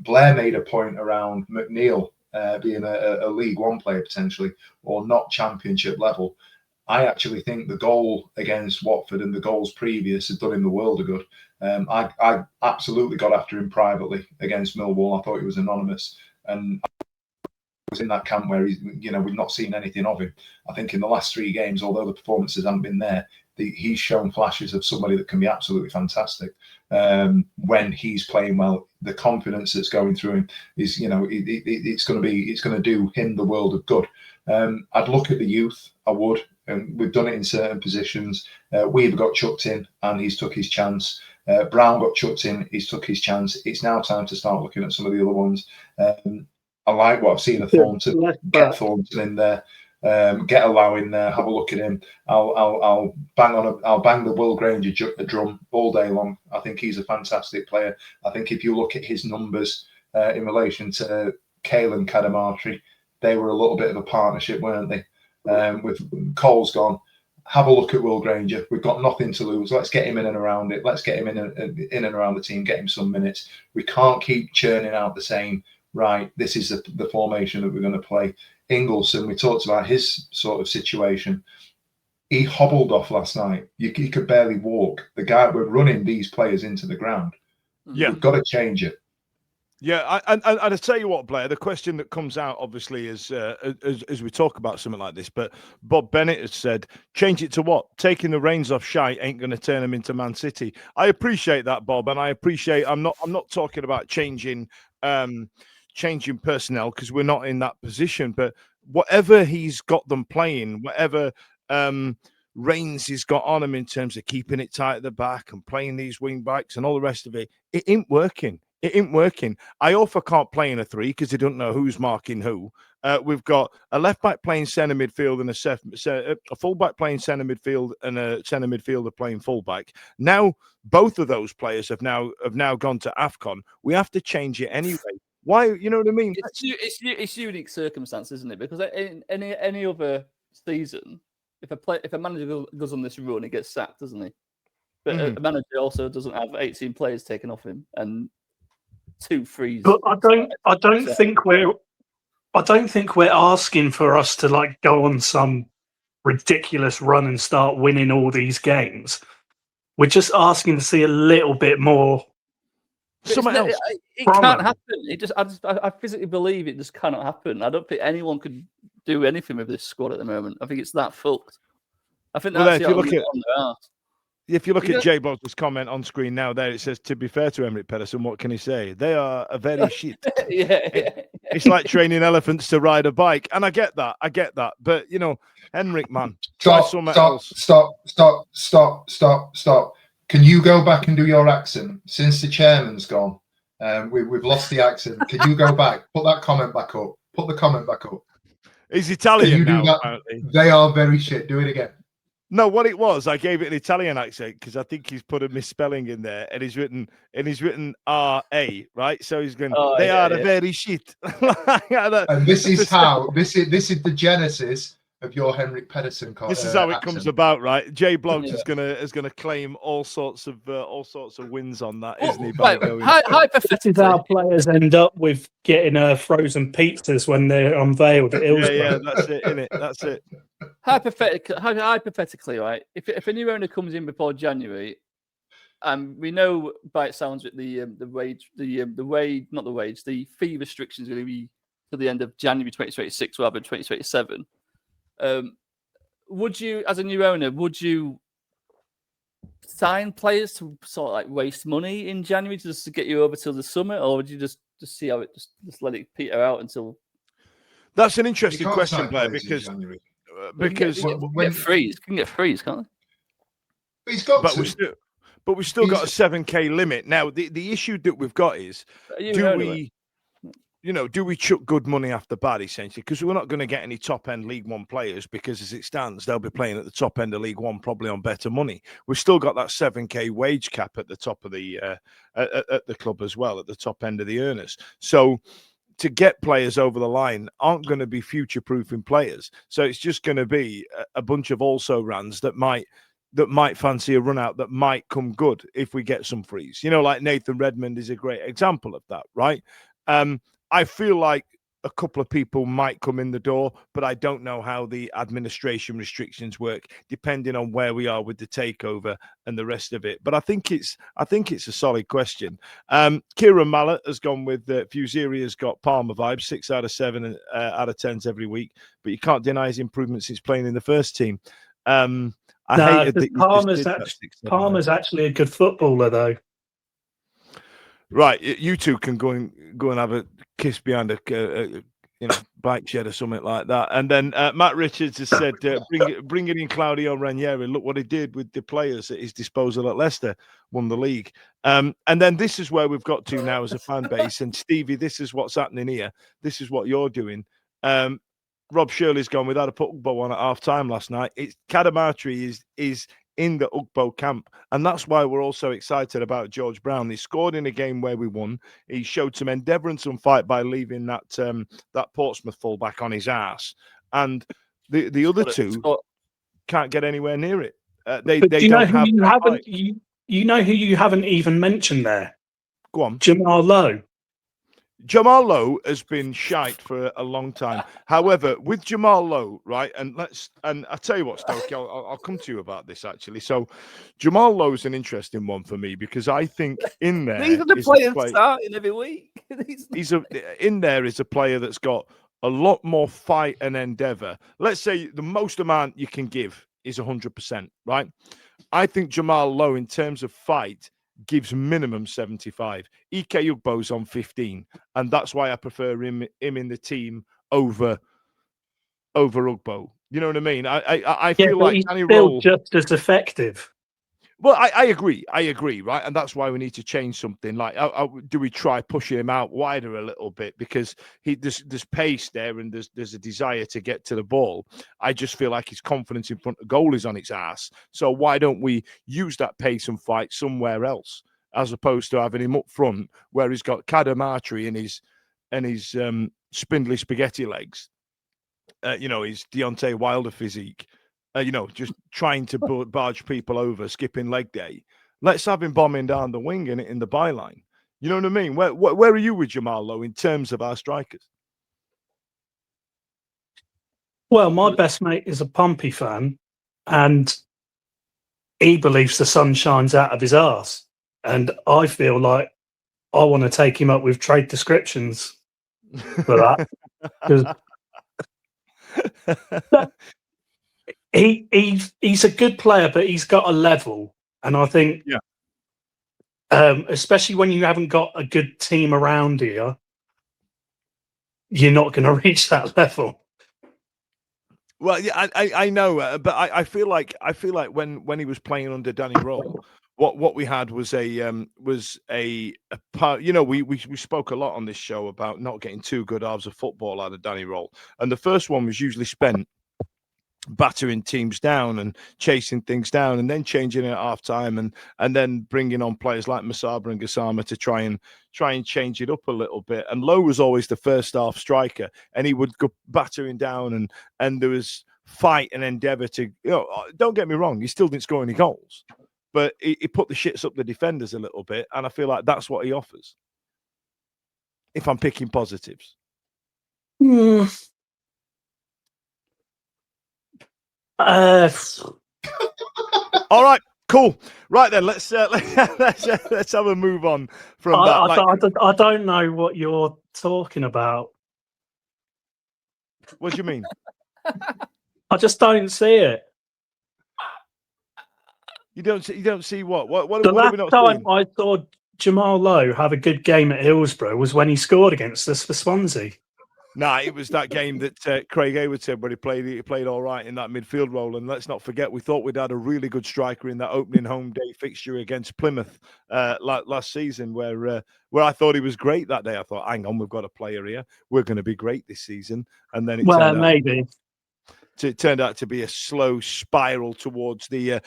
Blair made a point around McNeil being a League One player potentially, or not Championship level. I actually think the goal against Watford and the goals previous have done him the world of good. I absolutely got after him privately against Millwall. I thought he was anonymous, and I was in that camp where he's, we've not seen anything of him. I think in the last 3 games, although the performances haven't been there, he's shown flashes of somebody that can be absolutely fantastic when he's playing well. The confidence that's going through him is, it's going to do him the world of good. I'd look at the youth. I would. We've done it in certain positions. Weaver got chucked in and he's took his chance. Brown got chucked in. He's took his chance. It's now time to start looking at some of the other ones. I like what I've seen of Thornton. Get Thornton in there. Get a Lau in there. Have a look at him. I'll bang the Will Granger drum all day long. I think he's a fantastic player. I think if you look at his numbers in relation to Caelan Cadamarteri, they were a little bit of a partnership, weren't they? With Cole's gone, have a look at Will Granger. We've got nothing to lose. Let's get him in and around it. Let's get him in and around the team. Get him some minutes. We can't keep churning out the same. Right, this is the formation that we're going to play. Ingleson, we talked about his sort of situation. He hobbled off last night. He could barely walk. The guy, we're running these players into the ground. Yeah, we've got to change it. Yeah, and I tell you what, Blair, the question that comes out obviously is as we talk about something like this, but Bob Bennett has said, change it to what? Taking the reins off Shite ain't going to turn him into Man City. I appreciate that, Bob, and I appreciate. I'm not talking about changing personnel because we're not in that position. But whatever he's got them playing, whatever reins he's got on him in terms of keeping it tight at the back and playing these wing backs and all the rest of it, it ain't working. It ain't working. Iorfa can't play in a 3 because they don't know who's marking who. We've got a left back playing centre midfield and a full back playing centre midfield and a centre midfielder playing full back. Now both of those players have now gone to AFCON. We have to change it anyway. Why? You know what I mean? It's unique circumstance, isn't it? Because in any other season, if a manager goes on this run, he gets sacked, doesn't he? But a manager also doesn't have 18 players taken off him and 2 frees. But I don't think we're asking for us to go on some ridiculous run and start winning all these games. We're just asking to see a little bit more. Something else. It can't happen. I physically believe it just cannot happen. I don't think anyone could do anything with this squad at the moment. I think it's that fucked. I think that's if you look at Jay Boswell's comment on screen now, there it says, to be fair to Emerick Pedersen, what can he say? They are a very shit. It's like training elephants to ride a bike. And I get that. But, Henrik, man. Stop. Can you go back and do your accent? Since the chairman's gone, We've lost the accent. Can you go back? Put that comment back up. Put the comment back up. He's Italian Can you now, do that? apparently. They are very shit. Do it again. No, what it was, I gave it an Italian accent because I think he's put a misspelling in there, and he's written R-A, right? So he's going, they are very shit. And this is how this is the genesis of your Henrik Pedersen. This is how it comes about, right? Jay Bloggs Yeah. is gonna claim all sorts of wins on that, isn't he? Right, hypothetically, our players end up with getting frozen pizzas when they're unveiled at Hillsborough. Yeah, that's it, innit? That's it. Hypothetically, right? If a new owner comes in before January, we know by it sounds that the fee restrictions are going to be to the end of January 2026 rather than 2027. Would you, as a new owner, sign players to sort of like waste money in January just to get you over till the summer, or would you just see how it just let it peter out until? That's an interesting question, Blair, because you can get freeze, can't they? He's got but we've still got a 7K limit. Now, the issue that we've got is, do we chuck good money after bad, essentially? Because we're not going to get any top-end League One players because, as it stands, they'll be playing at the top end of League One, probably on better money. We've still got that 7K wage cap at the top of the at the club as well, at the top end of the earners. So to get players over the line aren't going to be future-proofing players. So it's just going to be a bunch of also-rans that might fancy a run out that might come good if we get some frees. Like Nathan Redmond is a great example of that, right? I feel like a couple of people might come in the door, but I don't know how the administration restrictions work, depending on where we are with the takeover and the rest of it. But I think it's a solid question. Kieran Mallett has gone with Fusiri has got Palmer vibes, 6 out of 7 out of 10s every week, but you can't deny his improvements since playing in the first tean. Palmer's actually a good footballer, though. Right, you two can go and have a kiss behind a bike shed or something like that. And then Matt Richards has said, bring it in Claudio Ranieri. Look what he did with the players at his disposal at Leicester, won the league. And then this is where we've got to now as a fan base. And Stevie, this is what's happening here. This is what you're doing. Rob Shirley's gone without a put Ugbo on at half-time last night. Cadamartri is in the Ugbo camp, and that's why we're all so excited about George Brown. He scored in a game where we won. He showed some endeavour and some fight by leaving that Portsmouth fullback on his ass, and the other two can't get anywhere near it. They don't have. You know who you haven't even mentioned there? Go on, Jamal Lowe. Jamal Lowe has been shite for a long time. However, with Jamal Lowe, right, and I tell you what, Stokey, I'll come to you about this actually. So, Jamal Lowe's an interesting one for me because I think in there these are the players starting every week. In there is a player that's got a lot more fight and endeavour. Let's say the most amount you can give is 100%, right? I think Jamal Lowe, in terms of fight, gives minimum 75. Ike Ugbo's on 15, and that's why I prefer him in the team over Ugbo. You know what I mean? I feel like he's Danny still Roll just as effective. Well, I agree, right? And that's why we need to change something. Like, do we try pushing him out wider a little bit because there's pace there and there's a desire to get to the ball. I just feel like his confidence in front of goal is on its ass. So why don't we use that pace and fight somewhere else as opposed to having him up front where he's got Cadamartri and his spindly spaghetti legs, his Deontay Wilder physique. Just trying to barge people over, skipping leg day. Let's have him bombing down the wing and in the byline. You know what I mean? Where are you with Jamal Lowe in terms of our strikers? Well, my best mate is a Pompey fan, and he believes the sun shines out of his arse. And I feel like I want to take him up with trade descriptions for that. He's a good player, but he's got a level, and I think, especially when you haven't got a good team around here, you're not going to reach that level. Well, yeah, I know, but I feel like when he was playing under Danny Roll, what we had was a part. You know, we spoke a lot on this show about not getting too good halves of football out of Danny Roll, and the first one was usually spent battering teams down and chasing things down, and then changing it at half time, and then bringing on players like Masaba and Gassama to try and change it up a little bit. And Lowe was always the first half striker, and he would go battering down, and there was fight and endeavour to, you know, don't get me wrong, he still didn't score any goals, but he put the shits up the defenders a little bit, and I feel like that's what he offers, if I'm picking positives. All right, cool. Right then, let's have a move on from that. I don't know what you're talking about. What do you mean? I just don't see it. You don't see what? What The are we last not time seeing? I saw Jamal Lowe have a good game at Hillsborough was when he scored against us for Swansea. Nah, it was that game that Craig Hayward said where he played all right in that midfield role. And let's not forget, we thought we'd had a really good striker in that opening home day fixture against Plymouth last season, where I thought he was great that day. I thought, hang on, we've got a player here. We're going to be great this season. And then it turned out to be a slow spiral towards the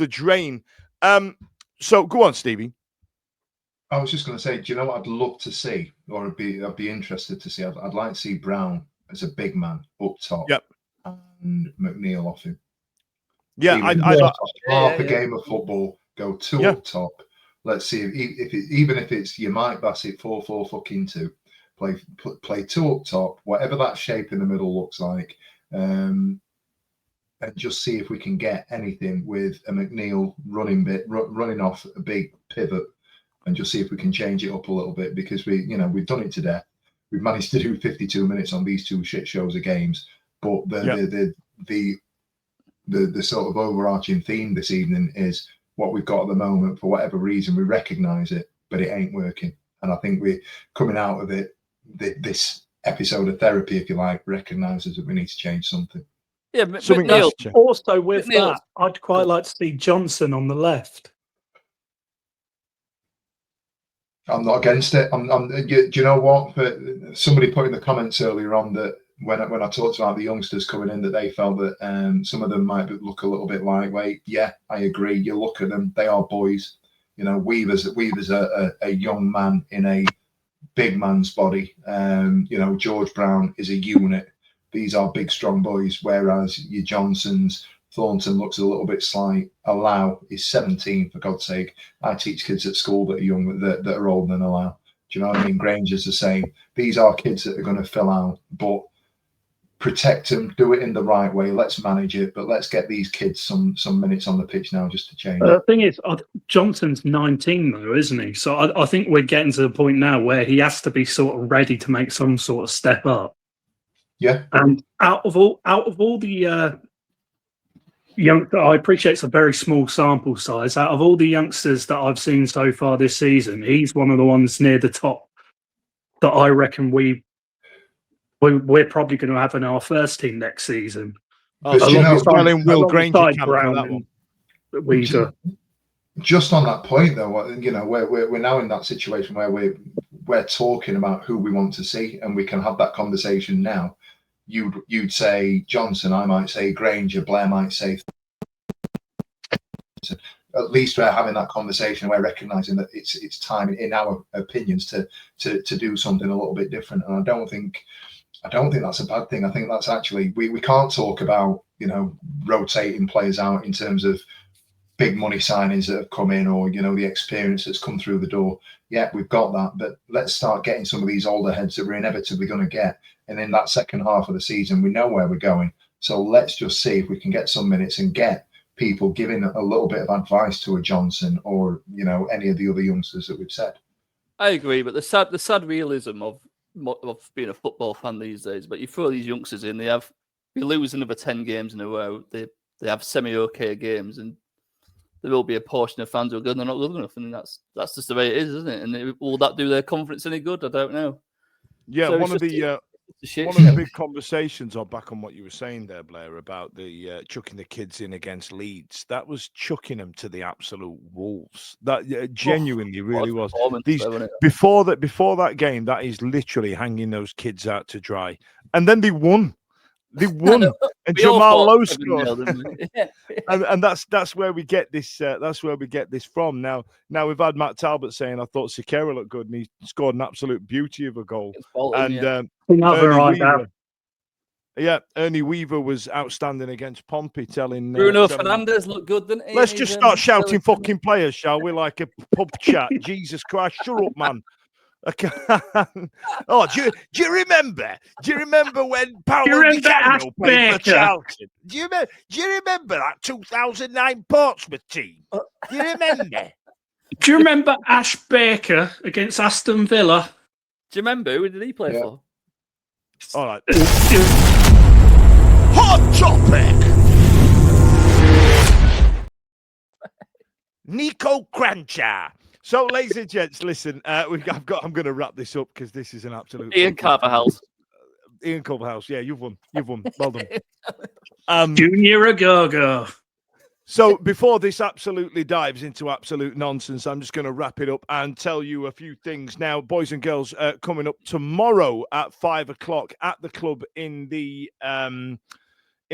drain. So go on, Stevie. I was just going to say, do you know what I'd love to see, or I'd be interested to see? I'd like to see Brown as a big man up top, and McNeil off him. Yeah, half a game of football, go two up top. Let's see even if it's your Mike Bassett 4-4-2, play two up top, whatever that shape in the middle looks like, and just see if we can get anything with a McNeil running off a big pivot. And just see if we can change it up a little bit, because we've done it to death. We've managed to do 52 minutes on these two shit shows of games, but the sort of overarching theme this evening is what we've got at the moment. For whatever reason, we recognise it, but it ain't working. And I think we're coming out of it. This episode of therapy, if you like, recognises that we need to change something. Yeah, McNeil. Also, with that, I'd quite like to see Johnson on the left. I'm not against it. Do you know what? Somebody put in the comments earlier on that when I talked about the youngsters coming in, that they felt that some of them might look a little bit lightweight. Yeah, I agree. You look at them; they are boys. You know, Weaver's a young man in a big man's body. George Brown is a unit. These are big, strong boys. Whereas your Johnsons, Thornton looks a little bit slight. Allow is 17, for God's sake. I teach kids at school that are young, that are older than Allow. Do you know what I mean? Granger's the same. These are kids that are going to fill out, but protect them, do it in the right way. Let's manage it, but let's get these kids some minutes on the pitch now just to change. The thing is, Johnson's 19 though, isn't he? So I think we're getting to the point now where he has to be sort of ready to make some sort of step up. Yeah. And out of all the I appreciate it's a very small sample size. Out of all the youngsters that I've seen so far this season, he's one of the ones near the top that I reckon we're probably going to have in our first team next season. Will Granger Brown and Weezer. Just on that point, though, we're now in that situation where we're talking about who we want to see, and we can have that conversation now. You'd say Johnson, I might say Granger, Blair might say. At least we're having that conversation. We're recognising that it's time, in our opinions, to do something a little bit different. And I don't think that's a bad thing. I think that's actually we can't talk about rotating players out in terms of big money signings that have come in, or the experience that's come through the door. Yeah, we've got that, but let's start getting some of these older heads that we're inevitably going to get. And in that second half of the season, we know where we're going. So let's just see if we can get some minutes and get people giving a little bit of advice to a Johnson or any of the other youngsters that we've said. I agree, but the sad realism of being a football fan these days. But you throw these youngsters in, they lose another 10 games in a row. They have semi-okay games, and there will be a portion of fans who are good and they're not good enough, and that's just the way it is, isn't it? And will that do their conference any good? I don't know. Yeah, so one of the one of the big conversations back on what you were saying there, Blair, about the chucking the kids in against Leeds. That was chucking them to the absolute wolves. That genuinely really was. Before that game, that is literally hanging those kids out to dry. And then they won. They won, and Jamal Lowe scored. and that's where we get this. That's where we get this from. Now we've had Matt Talbot saying I thought Sikera looked good, and he scored an absolute beauty of a goal. Ernie Weaver was outstanding against Pompey, telling Bruno Fernandes looked good, didn't he? Let's just start shouting fucking players, shall we? Like a pub chat. Jesus Christ, shut up, man. Oh, do you remember? Do you remember when Paolo Di Canio played for Charlton? Do you remember that 2009 Portsmouth team? Do you remember? Do you remember Ash Baker against Aston Villa? Do you remember who did he play for? All right. Hot topic. Nico Crancha. So, ladies and gents, listen. I'm going to wrap this up because this is an absolute. Ian Carverhouse. Ian Carverhouse. Yeah, you've won. Well done. Junior Agogo. So, before this absolutely dives into absolute nonsense, I'm just going to wrap it up and tell you a few things. Now, boys and girls, coming up tomorrow at 5:00 at the club in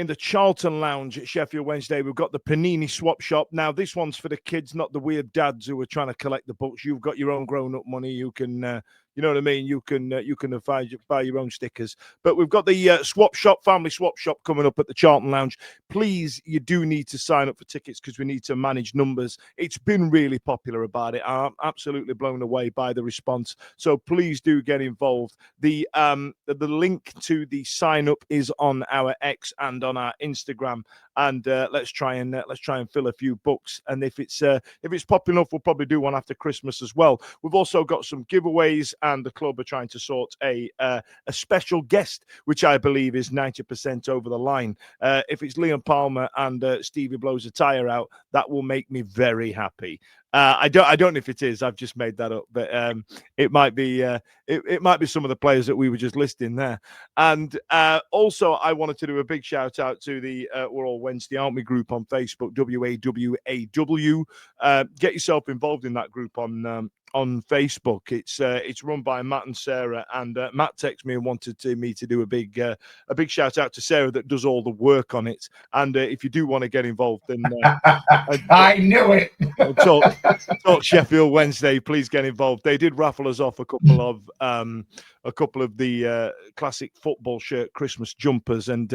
the Charlton Lounge at Sheffield Wednesday, we've got the Panini Swap Shop. Now, this one's for the kids, not the weird dads who are trying to collect the books. You've got your own grown-up money. You can, you know what I mean? You can buy your own stickers. But we've got the Swap Shop, Family Swap Shop coming up at the Charlton Lounge. Please, you do need to sign up for tickets because we need to manage numbers. It's been really popular about it. I'm absolutely blown away by the response. So please do get involved. The link to the sign up is on our X and on our Instagram. And let's try and fill a few books. And if it's popular enough, we'll probably do one after Christmas as well. We've also got some giveaways, and the club are trying to sort a special guest, which I believe is 90% over the line. If it's Liam Palmer and Stevie blows a tire out, that will make me very happy. I don't know if it is. I've just made that up, but it might be it might be some of the players that we were just listing there. And also, I wanted to do a big shout out to the We're All Wednesday, Aren't We group on Facebook, WAWAW. Get yourself involved in that group on Facebook. It's run by Matt and Sarah, and Matt texted me and wanted me to do a big shout out to Sarah that does all the work on it. And if you do want to get involved, then I knew it. Talk Sheffield Wednesday. Please get involved. They did raffle us off a couple of the classic football shirt Christmas jumpers, and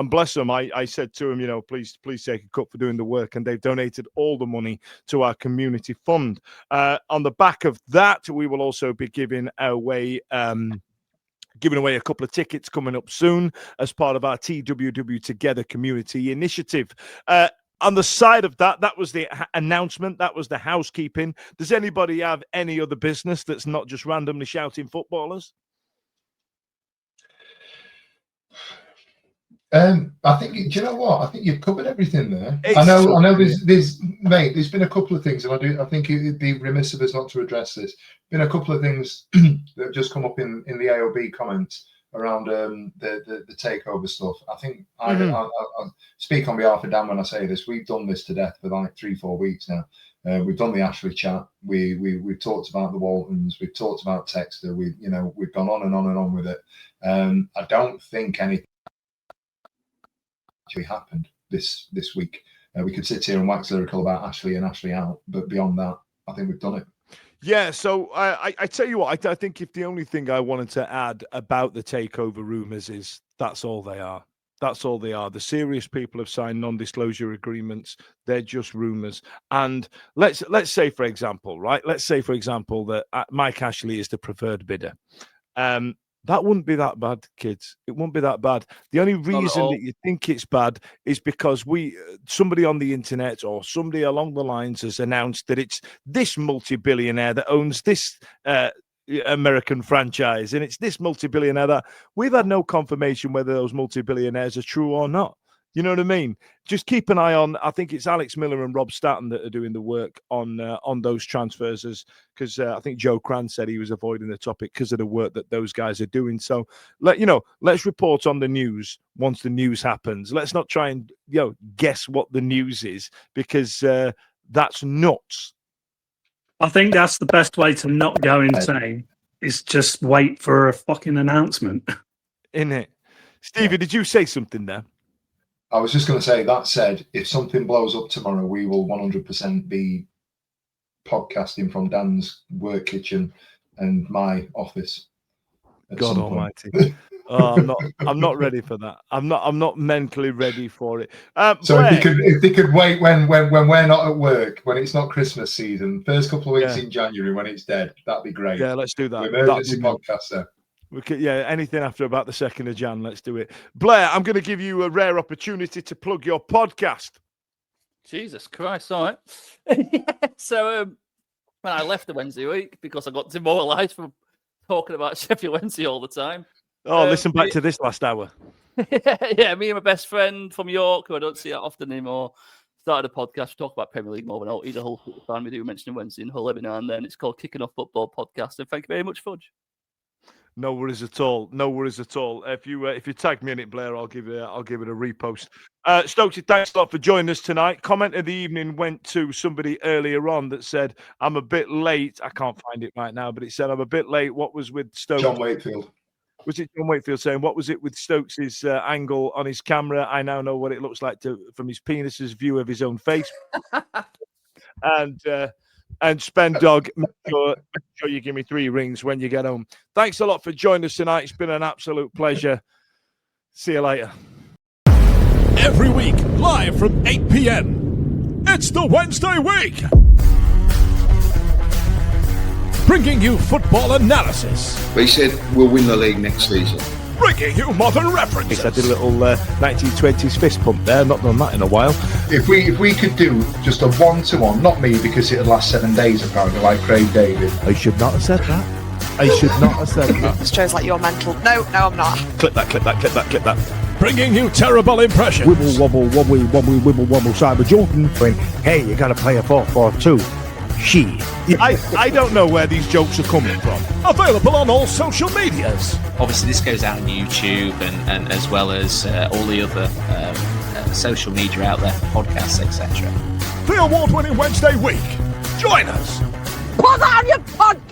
bless them. I said to them, please take a cut for doing the work, and they've donated all the money to our community fund. On the back of that, we will also be giving away a couple of tickets coming up soon as part of our TWW Together community initiative. On the side of that was the announcement. That was the housekeeping. Does anybody have any other business that's not just randomly shouting footballers? I think, do you know what? I think you've covered everything there. I know there's been a couple of things, and I think it'd be remiss of us not to address this. Been a couple of things that have just come up in the AOB comments around the takeover stuff. I think I speak on behalf of Dan when I say this. We've done this to death for like 3-4 weeks now. We've done the Ashley chat. We've talked about the Waltons. We've talked about Texter. We've gone on and on and on with it. I don't think anything actually happened this week. We could sit here and wax lyrical about Ashley and Ashley out, but beyond that, I think we've done it. Yeah, so I tell you what, I think if the only thing I wanted to add about the takeover rumours is that's all they are. That's all they are. The serious people have signed non-disclosure agreements. They're just rumours. And let's say, for example, right? Let's say, for example, that Mike Ashley is the preferred bidder. That wouldn't be that bad, kids. It wouldn't be that bad. The only reason that you think it's bad is because somebody on the internet or somebody along the lines has announced that it's this multi-billionaire that owns this American franchise, and it's this multi-billionaire that we've had no confirmation whether those multi-billionaires are true or not. You know what I mean? Just keep an eye on. I think it's Alex Miller and Rob Staton that are doing the work on those transfers, because I think Joe Cran said he was avoiding the topic because of the work that those guys are doing. So let's report on the news once the news happens. Let's not try and guess what the news is, because that's nuts. I think that's the best way to not go insane. Is just wait for a fucking announcement. Isn't it? Stevie, did you say something there? I was just going to say, that said, if something blows up tomorrow, we will 100% be podcasting from Dan's work kitchen and my office. God almighty. Oh, I'm not ready for that. I'm not mentally ready for it. So if they could wait when we're not at work, when it's not Christmas season, first couple of weeks in January when it's dead, that'd be great. Yeah, let's do that. Emergency podcaster. We could, anything after about the 2nd of Jan, let's do it. Blair, I'm going to give you a rare opportunity to plug your podcast. Jesus Christ, all right. So when I left the Wednesday week, because I got demoralised from talking about Sheffield Wednesday all the time. Oh, listen back to this last hour. Yeah, me and my best friend from York, who I don't see that often anymore, started a podcast. We talk about Premier League more than all. He's a Hull fan. We do mention Wednesday in Hull every now and then. It's called Kicking Off Football Podcast. And thank you very much, Fudge. No worries at all. No worries at all. If you tag me in it, Blair, I'll give it a repost. Stokesy, thanks a lot for joining us tonight. Comment of the evening went to somebody earlier on that said, I'm a bit late. I can't find it right now, but it said, I'm a bit late. What was with Stokes? John Wakefield. Was it John Wakefield saying, what was it with Stokes' angle on his camera? I now know what it looks like from his penis's view of his own face. And Spend Dog, make sure you give me 3 rings when you get home. Thanks a lot for joining us tonight. It's been an absolute pleasure. See you later. Every week, live from 8 p.m. It's the Wednesday week. Bringing you football analysis. They said we'll win the league next season. Bringing you modern references. I did a little 1920s fist pump there. Not done that in a while. If we could do just a 1-to-1, not me because it'd last 7 days apparently, like Craig David. I should not have said that. I should not have said that. This shows like you're mental. No, I'm not. Clip that. Bringing you terrible impressions. Wibble wobble wobbly wobbly wibble wobble Cyber Jordan. Hey, you got to play a 4-4-2. I don't know where these jokes are coming from. Available on all social medias. Obviously, this goes out on YouTube and as well as all the other social media out there, podcasts, etc. The award-winning Wednesday week. Join us. Put on your podcast!